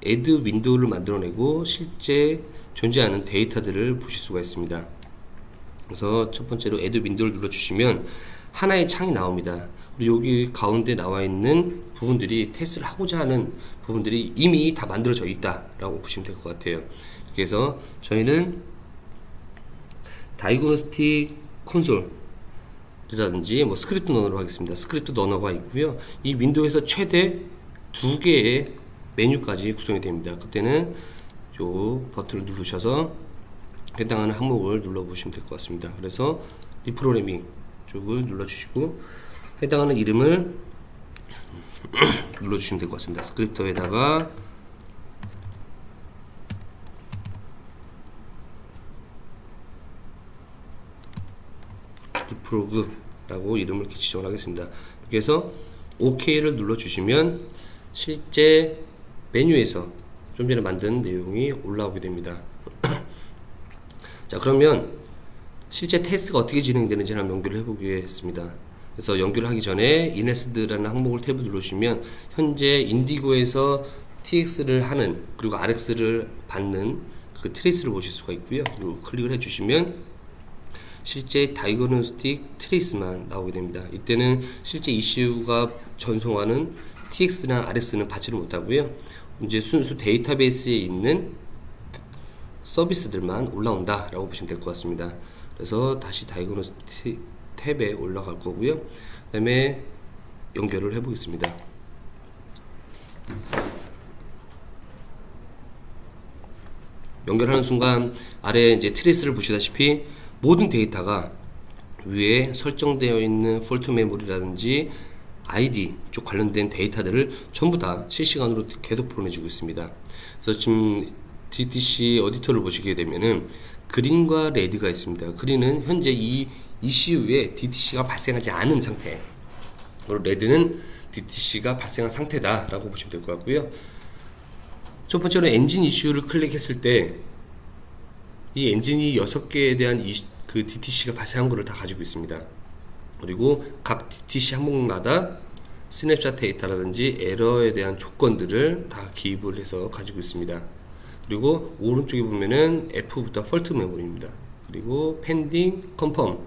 add 윈도우를 만들어내고 실제 존재하는 데이터들을 보실 수가 있습니다. 그래서 첫 번째로 add 윈도우를 눌러주시면 하나의 창이 나옵니다. 그리고 여기 가운데 나와 있는 부분들이 테스트를 하고자 하는 부분들이 이미 다 만들어져 있다라고 보시면 될 것 같아요. 그래서 저희는 다이그노스틱 콘솔 라든지 뭐 스크립트 러너로 하겠습니다. 스크립트 러너가 있고요. 이 윈도우에서 최대 2개의 메뉴까지 구성이 됩니다. 그때는 요 버튼을 누르셔서 해당하는 항목을 눌러보시면 될 것 같습니다. 그래서 리프로그래밍 쪽을 눌러주시고 해당하는 이름을 눌러주시면 될 것 같습니다. 스크립터에다가 리프로그라고 이름을 이렇게 지정을 하겠습니다. 이렇게 해서 OK를 눌러주시면 실제 메뉴에서 좀 전에 만든 내용이 올라오게 됩니다. 자, 그러면 실제 테스트가 어떻게 진행되는지 한번 연결을 해보겠습니다. 그래서 연결을 하기 전에 이네스드라는 항목을 탭을 누르시면 현재 인디고에서 TX를 하는 그리고 RX를 받는 그 트레이스를 보실 수가 있고요. 그리고 클릭을 해주시면 실제 다이그노스틱 트레이스만 나오게 됩니다. 이때는 실제 ECU가 전송하는 TX나 RS는 받지를 못하고요. 이제 순수 데이터베이스에 있는 서비스들만 올라온다 라고 보시면 될 것 같습니다. 그래서 다시 다이그노스틱 탭에 올라갈 거고요. 그 다음에 연결을 해 보겠습니다. 연결하는 순간 아래 이제 트레이스를 보시다시피 모든 데이터가 위에 설정되어 있는 폴트 메모리라든지 ID 쪽 관련된 데이터들을 전부 다 실시간으로 계속 보내주고 있습니다. 그래서 지금 DTC 에디터를 보시게 되면은 그린과 레드가 있습니다. 그린은 현재 이 ECU에 DTC가 발생하지 않은 상태, 그리고 레드는 DTC가 발생한 상태다 라고 보시면 될 것 같고요. 첫 번째로 엔진 이슈를 클릭했을 때 이 엔진이 6개에 대한 그 DTC가 발생한 거를 다 가지고 있습니다. 그리고 각 DTC 항목마다 스냅샷 데이터라든지 에러에 대한 조건들을 다 기입을 해서 가지고 있습니다. 그리고 오른쪽에 보면은 F부터 폴트 메모리입니다. 그리고 펜딩, 컨펌,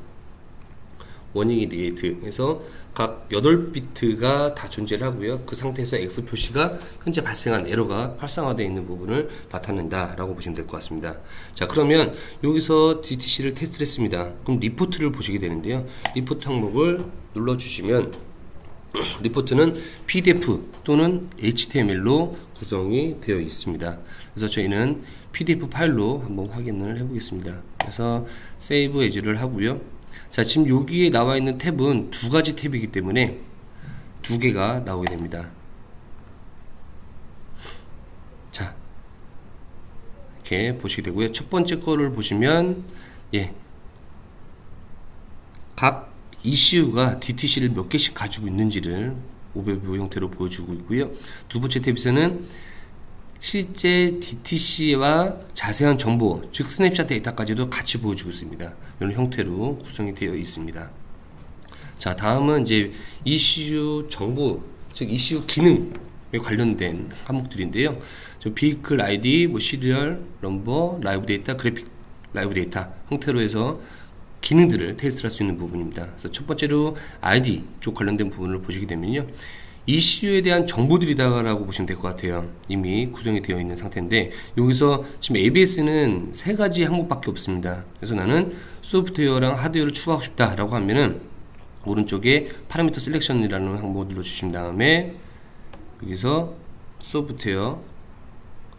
워닝 인디게이트 해서 각 8비트가 다 존재를 하고요. 그 상태에서 X 표시가 현재 발생한 에러가 활성화되어 있는 부분을 나타낸다 라고 보시면 될 것 같습니다. 자, 그러면 여기서 DTC를 테스트를 했습니다. 그럼 리포트를 보시게 되는데요. 리포트 항목을 눌러주시면 리포트는 PDF 또는 HTML로 구성이 되어 있습니다. 그래서 저희는 PDF 파일로 한번 확인을 해 보겠습니다. 그래서 세이브 에즈를 하고요. 자, 지금 여기에 나와 있는 탭은 두 가지 탭이기 때문에 두 개가 나오게 됩니다. 자, 이렇게 보시게 되고요. 첫 번째 거를 보시면 각 ECU가 DTC를 몇 개씩 가지고 있는지를 오버뷰 형태로 보여주고 있고요. 두 번째 탭에서는 실제 DTC와 자세한 정보, 즉 스냅샷 데이터까지도 같이 보여주고 있습니다. 이런 형태로 구성이 되어 있습니다. 자, 다음은 이제 ECU 정보, 즉 ECU 기능에 관련된 항목들인데요. 비클 ID, 시리얼 넘버, 라이브 데이터, 그래픽 라이브 데이터 형태로 해서 기능들을 테스트할 수 있는 부분입니다. 그래서 첫 번째로 ID 쪽 관련된 부분을 보시게 되면요. ECU에 대한 정보들이다라고 보시면 될 것 같아요. 이미 구성이 되어 있는 상태인데 여기서 지금 ABS는 세 가지 항목밖에 없습니다. 그래서 나는 소프트웨어랑 하드웨어를 추가하고 싶다라고 하면은 오른쪽에 파라미터 셀렉션이라는 항목을 눌러주신 다음에 여기서 소프트웨어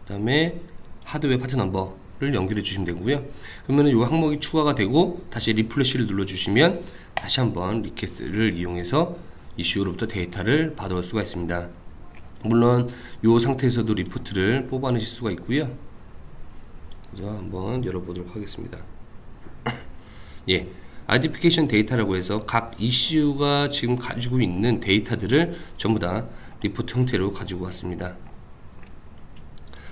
그 다음에 하드웨어 파트 넘버를 연결해 주시면 되고요. 그러면은 이 항목이 추가가 되고 다시 리플래시를 눌러주시면 다시 한번 리퀘스트를 이용해서 이슈로부터 데이터를 받아올 수가 있습니다. 물론 이 상태에서도 리포트를 뽑아내실 수가 있고요. 그래서 한번 열어보도록 하겠습니다. 아이덴티피케이션 데이터라고 해서 각 ECU가 지금 가지고 있는 데이터들을 전부 다 리포트 형태로 가지고 왔습니다.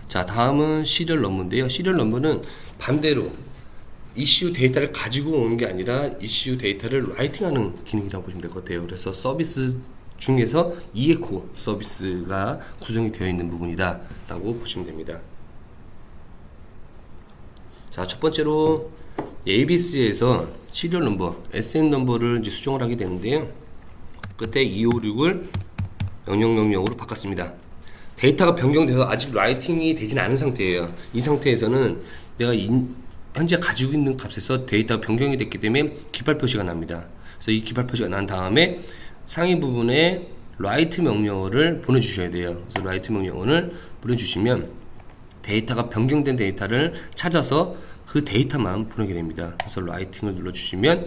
자, 다음은 시리얼 넘버인데요. 시리얼 넘버는 반대로 ECU 데이터를 가지고 오는 게 아니라 ECU 데이터를 라이팅하는 기능이라고 보시면 될 것 같아요. 그래서 서비스 중에서 이에코 서비스가 구성이 되어 있는 부분이다 라고 보시면 됩니다. 자, 첫 번째로 ABS에서 시리얼 넘버, SN 넘버를 이제 수정을 하게 되는데요. 그때 256을 0000으로 바꿨습니다. 데이터가 변경돼서 아직 라이팅이 되진 않은 상태예요. 이 상태에서는 내가 현재 가지고 있는 값에서 데이터가 변경이 됐기 때문에 기발 표시가 납니다. 그래서 이 기발 표시가 난 다음에 상위 부분에 write 명령어를 보내주셔야 돼요. 그래서 write 명령어를 보내주시면 데이터가 변경된 데이터를 찾아서 그 데이터만 보내게 됩니다. 그래서 writing을 눌러주시면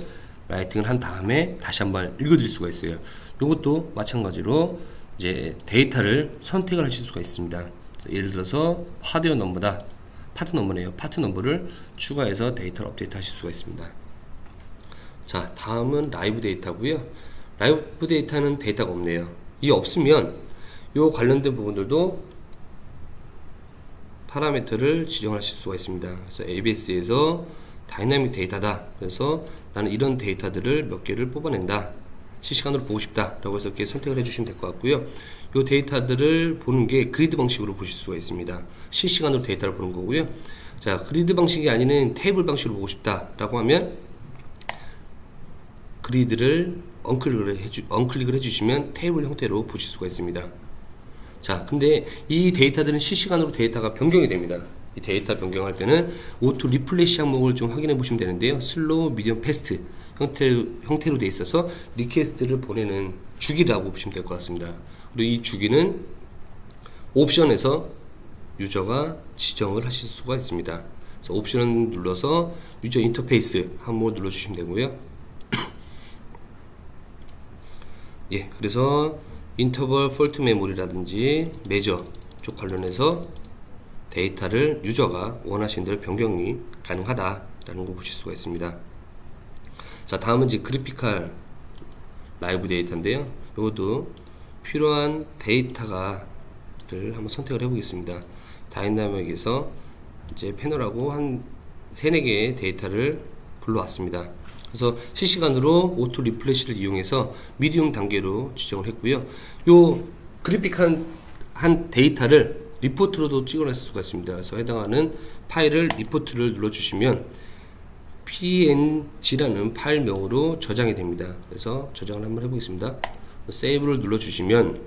writing을 한 다음에 다시 한번 읽어드릴 수가 있어요. 이것도 마찬가지로 이제 데이터를 선택을 하실 수가 있습니다. 예를 들어서 하드웨어 넘버다. 파트 넘버네요. 파트 넘버를 추가해서 데이터를 업데이트 하실 수가 있습니다. 자, 다음은 라이브 데이터고요. 라이브 데이터는 데이터가 없네요. 이 없으면 요 관련된 부분들도 파라미터를 지정하실 수가 있습니다. 그래서 ABS에서 다이나믹 데이터다. 그래서 나는 이런 데이터들을 몇 개를 뽑아낸다. 실시간으로 보고 싶다 라고 해서 이렇게 선택을 해주시면 될 것 같고요. 이 데이터들을 보는 게 그리드 방식으로 보실 수가 있습니다. 실시간으로 데이터를 보는 거고요. 자, 그리드 방식이 아닌 테이블 방식으로 보고 싶다 라고 하면 그리드를 언클릭을 해주시면 테이블 형태로 보실 수가 있습니다. 자, 근데 이 데이터들은 실시간으로 데이터가 변경이 됩니다. 이 데이터 변경할 때는 오토 리플레시 항목을 좀 확인해 보시면 되는데요. 슬로우, 미디엄, 패스트 형태로 되어 있어서 리퀘스트를 보내는 주기라고 보시면 될 것 같습니다. 그리고 이 주기는 옵션에서 유저가 지정을 하실 수가 있습니다. 그래서 옵션 눌러서 유저 인터페이스 항목을 눌러주시면 되고요. 예, 그래서 인터벌 폴트 메모리라든지 메저 쪽 관련해서 데이터를 유저가 원하시는 대로 변경이 가능하다라는 거 보실 수가 있습니다. 자, 다음은 이제 그래피컬 라이브 데이터인데요. 이것도 필요한 데이터를 한번 선택을 해보겠습니다. 다이나믹에서 이제 패널하고 한 3-4개의 데이터를 불러왔습니다. 그래서 실시간으로 오토 리플레시를 이용해서 미디움 단계로 지정을 했고요. 요 그래픽한 데이터를 리포트로도 찍어낼 수가 있습니다. 그래서 해당하는 파일을 리포트를 눌러주시면 png라는 파일명으로 저장이 됩니다. 그래서 저장을 한번 해보겠습니다. 세이브를 눌러주시면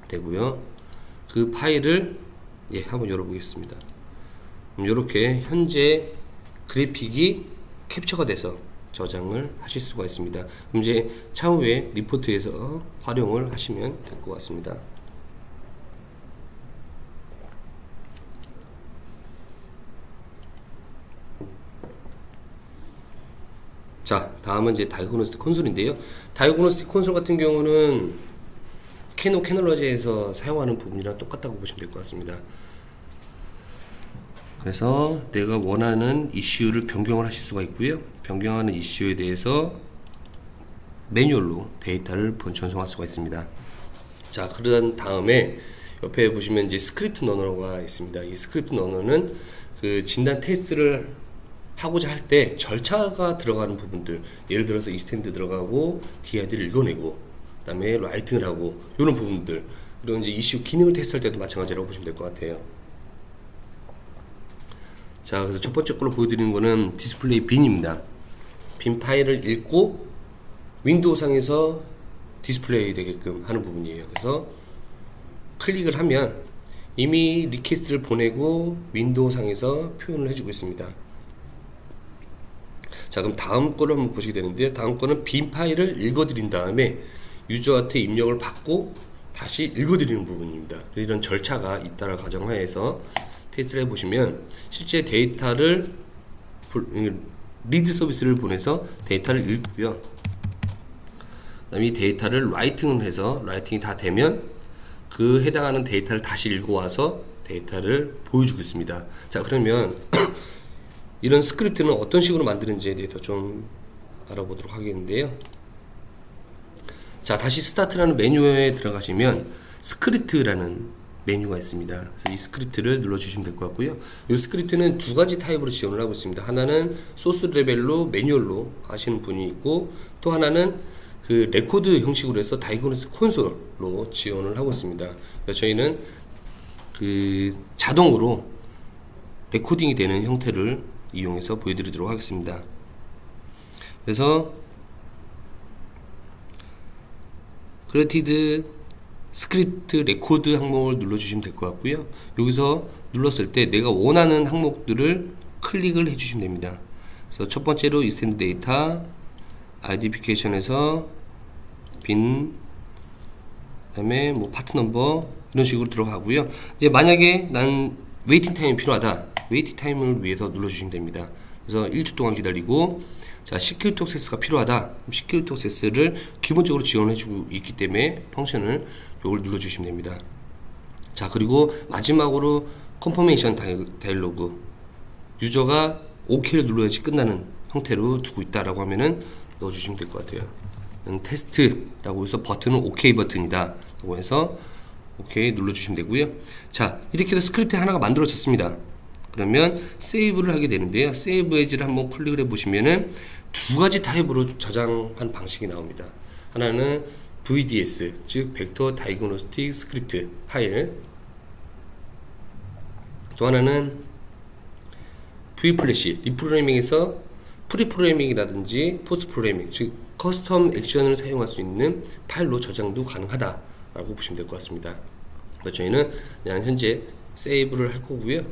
되고요. 그 파일을 한번 열어보겠습니다. 이렇게 현재 그래픽이 캡처가 돼서 저장을 하실 수가 있습니다. 그럼 이제 차후에 리포트에서 활용을 하시면 될 것 같습니다. 자, 다음은 이제 다이그노스틱 콘솔인데요. 다이그노스틱 콘솔 같은 경우는 캐놀러지에서 사용하는 부분이랑 똑같다고 보시면 될 것 같습니다. 그래서 내가 원하는 이슈를 변경을 하실 수가 있고요. 변경하는 이슈에 대해서 매뉴얼로 데이터를 전송할 수가 있습니다. 자, 그러던 다음에 옆에 보시면 이제 스크립트 러너가 있습니다. 이 스크립트 러너는 그 진단 테스트를 하고자 할 때 절차가 들어가는 부분들, 예를 들어서 이스탠드 들어가고 DID를 읽어내고 그 다음에 라이팅을 하고 이런 부분들, 그리고 이제 이슈 기능을 테스트할 때도 마찬가지라고 보시면 될 것 같아요. 자, 그래서 첫 번째 걸로 보여드리는 거는 디스플레이 빈입니다. 빈 파일을 읽고 윈도우 상에서 디스플레이 되게끔 하는 부분이에요. 그래서 클릭을 하면 이미 리퀘스트를 보내고 윈도우 상에서 표현을 해주고 있습니다. 자, 그럼 다음 거를 한번 보시게 되는데요. 다음 거는 빈 파일을 읽어드린 다음에 유저한테 입력을 받고 다시 읽어드리는 부분입니다. 이런 절차가 있다를 가정하에서 테스트를 해보시면 실제 데이터를 리드 서비스를 보내서 데이터를 읽고요. 그다음에 이 데이터를 라이팅을 해서 라이팅이 다 되면 그 해당하는 데이터를 다시 읽어와서 데이터를 보여주고 있습니다. 자, 그러면 이런 스크립트는 어떤 식으로 만드는지에 대해서 좀 알아보도록 하겠는데요. 자, 다시 스타트라는 메뉴에 들어가시면 스크립트라는 메뉴가 있습니다. 그래서 이 스크립트를 눌러주시면 될 것 같고요. 이 스크립트는 두 가지 타입으로 지원을 하고 있습니다. 하나는 소스 레벨로 매뉴얼로 하시는 분이 있고, 또 하나는 그 레코드 형식으로 해서 다이그노스틱 콘솔로 지원을 하고 있습니다. 그래서 저희는 그 자동으로 레코딩이 되는 형태를 이용해서 보여드리도록 하겠습니다. 그래서 크리에이티드 스크립트 레코드 항목을 눌러주시면 될 것 같고요. 여기서 눌렀을 때 내가 원하는 항목들을 클릭을 해주시면 됩니다. 그래서 첫 번째로 이스탠드 데이터, 아이덴티피케이션에서 빈, 그다음에 뭐 파트 넘버 이런 식으로 들어가고요. 이제 만약에 난 웨이팅 타임이 필요하다, 웨이팅 타임을 위해서 눌러주시면 됩니다. 그래서 1초 동안 기다리고, 자, 시큐리티 액세스가 필요하다. 시큐리티 액세스를 기본적으로 지원해주고 있기 때문에 펑션을 이걸 눌러주시면 됩니다. 자, 그리고 마지막으로 컨퍼메이션 다이로그, 유저가 OK를 눌러야지 끝나는 형태로 두고 있다라고 하면은 넣어주시면 될 것 같아요. 테스트라고 해서 버튼은 OK 버튼이다 라고 해서 OK 눌러주시면 되고요. 자, 이렇게 해서 스크립트 하나가 만들어졌습니다. 그러면 세이브를 하게 되는데요. 세이브 에즈를 한번 클릭을 해보시면은 두 가지 타입으로 저장한 방식이 나옵니다. 하나는 VDS, 즉 벡터 다이그노스틱 스크립트 파일, 또 하나는 V플래시, 리프로그래밍에서 프리 프로그래밍이라든지 포스트 프로그래밍, 즉 커스텀 액션을 사용할 수 있는 파일로 저장도 가능하다라고 보시면 될 것 같습니다. 그래서 저희는 그냥 현재 세이브를 할 거고요.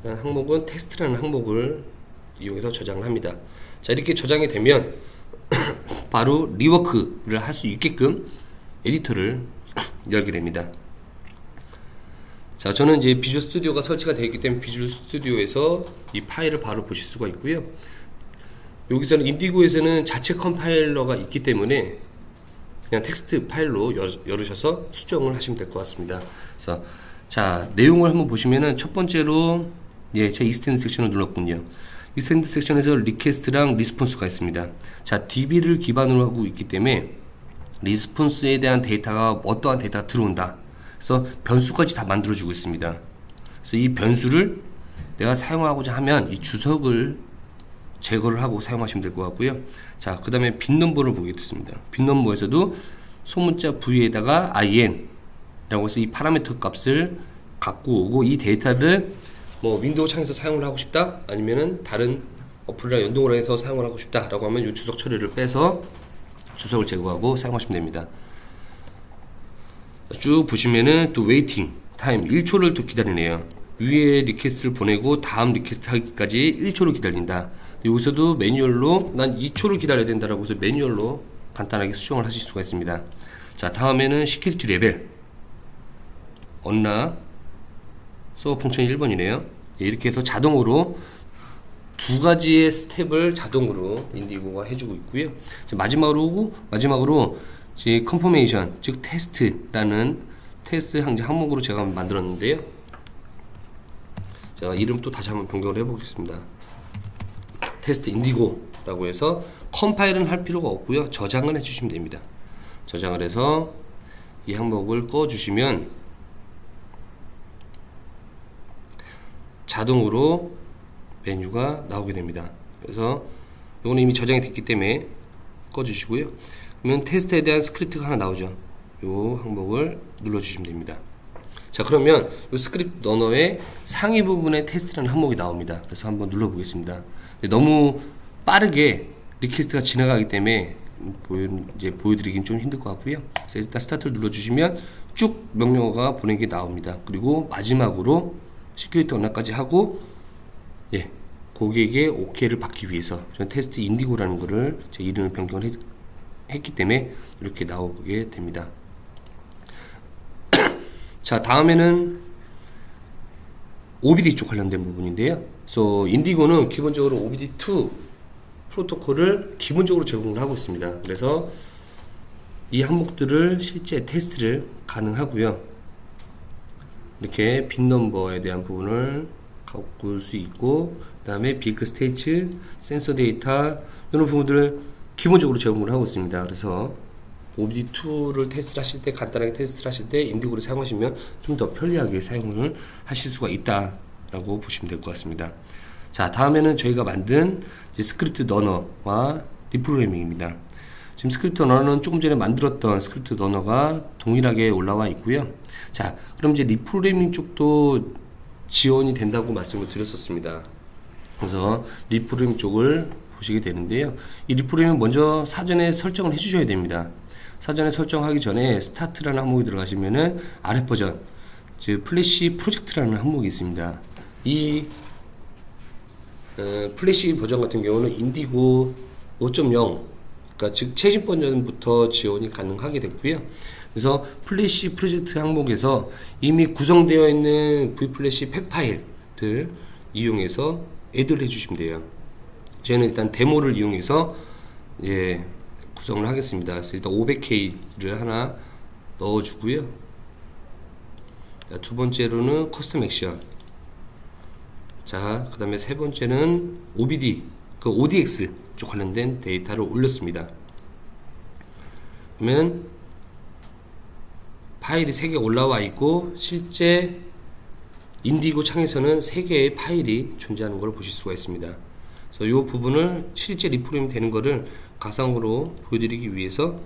항목은 텍스트라는 항목을 이용해서 저장을 합니다. 자, 이렇게 저장이 되면 바로 리워크를 할 수 있게끔 에디터를 열게 됩니다. 자, 저는 이제 비주얼 스튜디오가 설치가 되어 있기 때문에 비주얼 스튜디오에서 이 파일을 바로 보실 수가 있고요. 여기서는 인디고에서는 자체 컴파일러가 있기 때문에 그냥 텍스트 파일로 열으셔서 수정을 하시면 될 것 같습니다. 그래서 자, 내용을 한번 보시면은 첫 번째로 제 이스텐드 섹션을 눌렀군요. 이스텐드 섹션에서 리퀘스트랑 리스폰스가 있습니다. 자, DB를 기반으로 하고 있기 때문에 리스폰스에 대한 데이터가 어떠한 데이터가 들어온다. 그래서 변수까지 다 만들어주고 있습니다. 그래서 이 변수를 내가 사용하고자 하면 이 주석을 제거를 하고 사용하시면 될 것 같고요. 자, 그 다음에 빈넘버를 보겠습니다. 빈넘버에서도 소문자 V에다가 IN 라고 해서 이 파라미터 값을 갖고 오고, 이 데이터를 뭐 윈도우 창에서 사용을 하고 싶다, 아니면은 다른 어플이랑 연동을 해서 사용을 하고 싶다 라고 하면 이 주석 처리를 빼서 주석을 제거하고 사용하시면 됩니다. 쭉 보시면은 또 웨이팅 타임 1초를 또 기다리네요. 위에 리퀘스트를 보내고 다음 리퀘스트 하기까지 1초를 기다린다. 여기서도 매뉴얼로 난 2초를 기다려야 된다라고 해서 매뉴얼로 간단하게 수정을 하실 수가 있습니다. 자, 다음에는 시큐리티 레벨 언나 서버 펑션 1번이네요. 이렇게 해서 자동으로 두 가지의 스텝을 자동으로 인디고가 해주고 있고요. 마지막으로 컨퍼메이션, 즉 테스트라는 테스트 항목으로 제가 만들었는데요. 제가 이름 또 다시 한번 변경을 해보겠습니다. 테스트 인디고라고 해서 컴파일은 할 필요가 없고요. 저장을 해주시면 됩니다. 저장을 해서 이 항목을 꺼주시면 자동으로 메뉴가 나오게 됩니다. 그래서 이거는 이미 저장이 됐기 때문에 꺼주시고요. 그러면 테스트에 대한 스크립트가 하나 나오죠. 이 항목을 눌러주시면 됩니다. 자, 그러면 이 스크립트 러너의 상위 부분에 테스트라는 항목이 나옵니다. 그래서 한번 눌러보겠습니다. 너무 빠르게 리퀘스트가 지나가기 때문에 보여드리긴 좀 힘들 것 같고요. 그래서 일단 스타트를 눌러주시면 쭉 명령어가 보낸 게 나옵니다. 그리고 마지막으로 시큐리티 언락까지 하고 고객의 OK를 받기 위해서 저는 테스트 인디고라는 거를 제 이름을 변경을 했기 때문에 이렇게 나오게 됩니다. 자, 다음에는 OBD 쪽 관련된 부분인데요. 그래서 인디고는 기본적으로 OBD2 프로토콜을 기본적으로 제공을 하고 있습니다. 그래서 이 항목들을 실제 테스트를 가능하고요. 이렇게 빈 넘버에 대한 부분을 바꿀 수 있고, 그 다음에 비클 스테이츠, 센서 데이터 이런 부분들을 기본적으로 제공을 하고 있습니다. 그래서 OBD2를 테스트를 하실 때, 간단하게 테스트를 하실 때 인디고를 사용하시면 좀 더 편리하게 사용을 하실 수가 있다라고 보시면 될 것 같습니다. 자, 다음에는 저희가 만든 스크립트 러너와 리프로그래밍입니다. 지금 스크립트 러너는 조금 전에 만들었던 스크립트 러너가 동일하게 올라와 있고요. 자, 그럼 이제 리프로그래밍 쪽도 지원이 된다고 말씀을 드렸었습니다. 그래서 리프로그래밍 쪽을 보시게 되는데요. 이 리프로그래밍 먼저 사전에 설정을 해주셔야 됩니다. 사전에 설정하기 전에 스타트라는 항목이 들어가시면은 아래 버전, 즉 플래시 프로젝트라는 항목이 있습니다. 이 플래시 버전 같은 경우는 인디고 5.0, 그러니까 즉 최신 버전부터 지원이 가능하게 됐고요. 그래서 플래시 프로젝트 항목에서 이미 구성되어 있는 vFlash 팩 파일을 이용해서 애드를 해주시면 돼요. 저희는 일단 데모를 이용해서 구성을 하겠습니다. 그래서 일단 500K를 하나 넣어주고요. 두 번째로는 커스텀 액션. 자, 그 다음에 세 번째는 OBD, ODX 쪽 관련된 데이터를 올렸습니다. 그러면 파일이 3개 올라와 있고, 실제 인디고 창에서는 3개의 파일이 존재하는 걸 보실 수가 있습니다. 그래서 이 부분을 실제 리프로그램 되는 거를 가상으로 보여드리기 위해서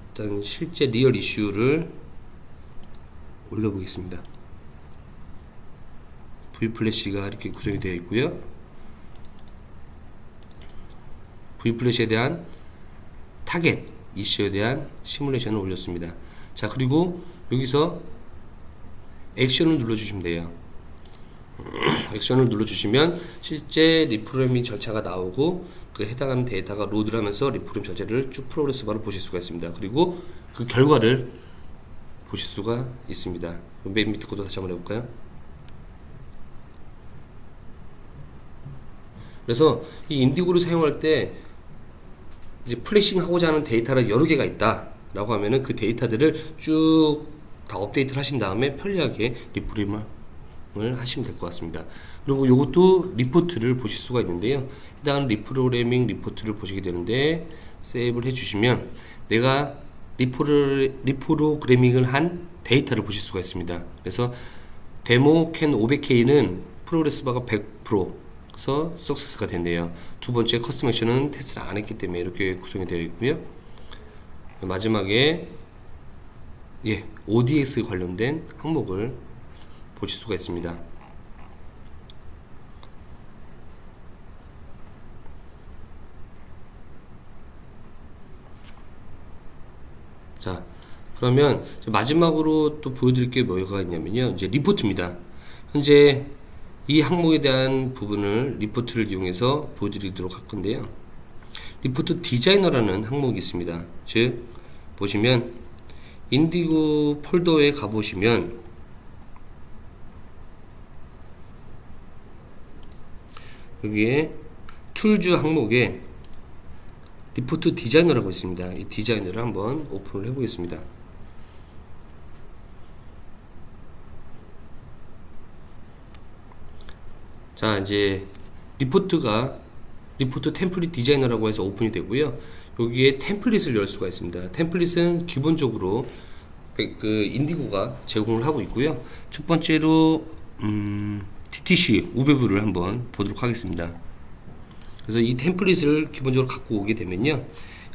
일단 실제 리얼 이슈를 올려보겠습니다. vFlash가 이렇게 구성이 되어 있고요. V플래시에 대한 타겟 이슈에 대한 시뮬레이션을 올렸습니다. 자, 그리고 여기서 액션을 눌러주시면 돼요. 액션을 눌러주시면 실제 리프로그래밍 절차가 나오고 그 해당하는 데이터가 로드를 하면서 리프로그래밍 절차를 쭉 프로그레스 바로 보실 수가 있습니다. 그리고 그 결과를 보실 수가 있습니다. 맨 밑에 것도 다시 한번 해볼까요? 그래서 이 인디고를 사용할 때 이제 플래싱 하고자 하는 데이터가 여러 개가 있다 라고 하면은 그 데이터들을 쭉 다 업데이트를 하신 다음에 편리하게 리프로그래밍을 하시면 될 것 같습니다. 그리고 이것도 리포트를 보실 수가 있는데요. 해당하는 리프로그래밍 리포트를 보시게 되는데 세이브를 해주시면 내가 리프로그래밍을 한 데이터를 보실 수가 있습니다. 그래서 데모 캔 500K는 프로그레스 바가 100%서 석세스가 됐네요. 두 번째 커스텀 액션은 테스트를 안 했기 때문에 이렇게 구성이 되어 있고요. 마지막에 ODX 관련된 항목을 보실 수가 있습니다. 자, 그러면 마지막으로 또 보여드릴 게 뭐가 있냐면요. 이제 리포트입니다. 현재 이 항목에 대한 부분을 리포트를 이용해서 보여드리도록 할 건데요. 리포트 디자이너라는 항목이 있습니다. 즉, 보시면 인디고 폴더에 가보시면 여기에 툴즈 항목에 리포트 디자이너라고 있습니다. 이 디자이너를 한번 오픈을 해보겠습니다. 자, 이제 리포트 템플릿 디자이너라고 해서 오픈이 되고요. 여기에 템플릿을 열 수가 있습니다. 템플릿은 기본적으로 그 인디고가 제공을 하고 있고요. 첫 번째로 TTC 우베브를 한번 보도록 하겠습니다. 그래서 이 템플릿을 기본적으로 갖고 오게 되면요,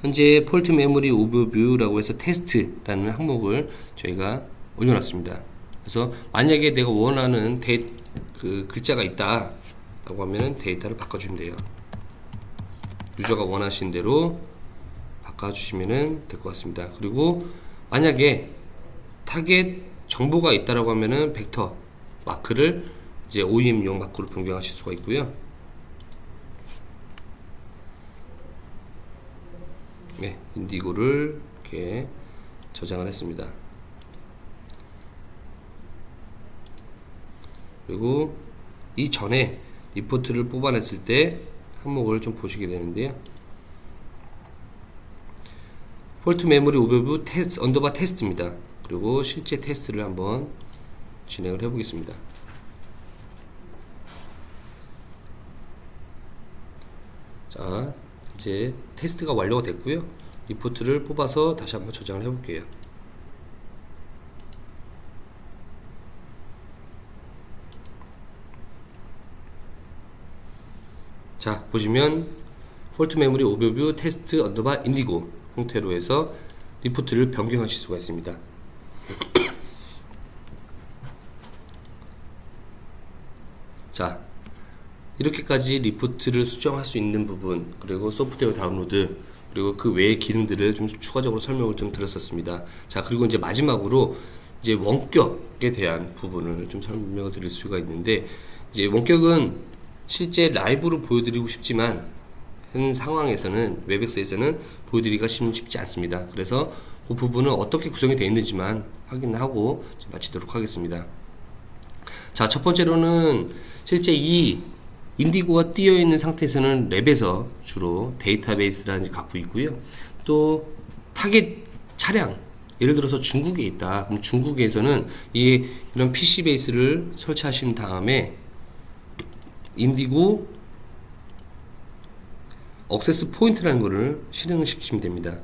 현재 폴트 메모리 오버뷰라고 해서 테스트라는 항목을 저희가 올려놨습니다. 그래서 만약에 내가 원하는 그 글자가 있다 라고 하면 데이터를 바꿔주면 돼요. 유저가 원하신 대로 바꿔주시면 될 것 같습니다. 그리고 만약에 타겟 정보가 있다라고 하면은 벡터 마크를 이제 OEM용 마크로 변경하실 수가 있고요. 네, 인디고를 이렇게 저장을 했습니다. 그리고 이전에 리포트를 뽑아냈을 때 항목을 좀 보시게 되는데요. 폴트 메모리 오버뷰 테스트 언더바 테스트입니다. 그리고 실제 테스트를 한번 진행을 해보겠습니다. 자, 이제 테스트가 완료가 됐고요. 리포트를 뽑아서 다시 한번 저장을 해볼게요. 자, 보시면 폴트 메모리 오버뷰 테스트 언더바 인디고 형태로 해서 리포트를 변경하실 수가 있습니다. 자, 이렇게까지 리포트를 수정할 수 있는 부분, 그리고 소프트웨어 다운로드, 그리고 그 외의 기능들을 좀 추가적으로 설명을 좀 드렸었습니다. 자, 그리고 이제 마지막으로 이제 원격에 대한 부분을 좀 설명을 드릴 수가 있는데, 이제 원격은 실제 라이브로 보여드리고 싶지만 현 상황에서는 웹엑스에서는 보여드리기가 쉽지 않습니다. 그래서 그 부분은 어떻게 구성이 되어 있는지만 확인하고 마치도록 하겠습니다. 자, 첫 번째로는 실제 이 인디고가 띄어 있는 상태에서는 랩에서 주로 데이터베이스를 갖고 있고요. 또 타겟 차량, 예를 들어서 중국에 있다. 그럼 중국에서는 이런 PC 베이스를 설치하신 다음에 인디고 억세스 포인트라는 것을 실행을 시키시면 됩니다.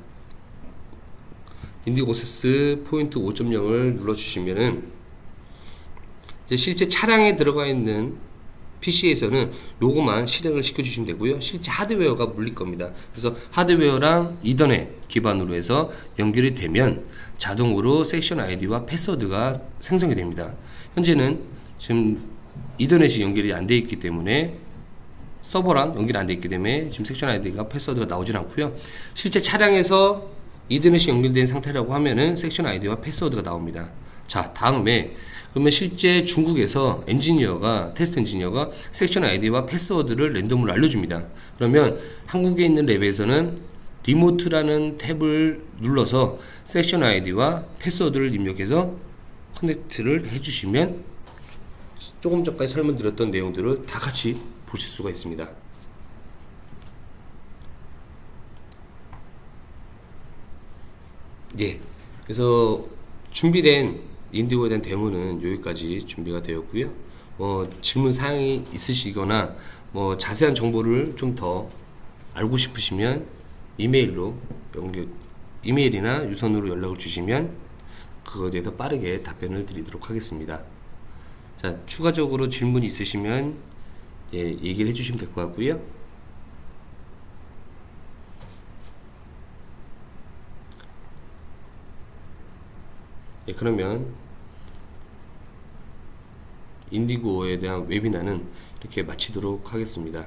인디고 억세스 포인트 5.0을 눌러주시면은 이제 실제 차량에 들어가 있는 PC에서는 요거만 실행을 시켜주시면 되고요. 실제 하드웨어가 물릴 겁니다. 그래서 하드웨어랑 이더넷 기반으로 해서 연결이 되면 자동으로 섹션 아이디와 패스워드가 생성이 됩니다. 현재는 지금 이더넷이 연결이 안 되어 있기 때문에 서버랑 연결이 안 돼 있기 때문에 지금 섹션 아이디가 패스워드가 나오진 않고요. 실제 차량에서 이더넷이 연결된 상태라고 하면은 섹션 아이디와 패스워드가 나옵니다. 자, 다음에 그러면 실제 중국에서 테스트 엔지니어가 섹션 아이디와 패스워드를 랜덤으로 알려줍니다. 그러면 한국에 있는 랩에서는 리모트라는 탭을 눌러서 섹션 아이디와 패스워드를 입력해서 커넥트를 해주시면 조금 전까지 설명드렸던 내용들을 다 같이 보실 수가 있습니다. 예, 그래서 준비된 인디고에 대한 데모는 여기까지 준비가 되었고요. 질문 사항이 있으시거나 자세한 정보를 좀 더 알고 싶으시면 이메일이나 유선으로 연락을 주시면 그거에 대해서 빠르게 답변을 드리도록 하겠습니다. 자, 추가적으로 질문이 있으시면 얘기를 해주시면 될 것 같고요. 그러면 인디고에 대한 웨비나는 이렇게 마치도록 하겠습니다.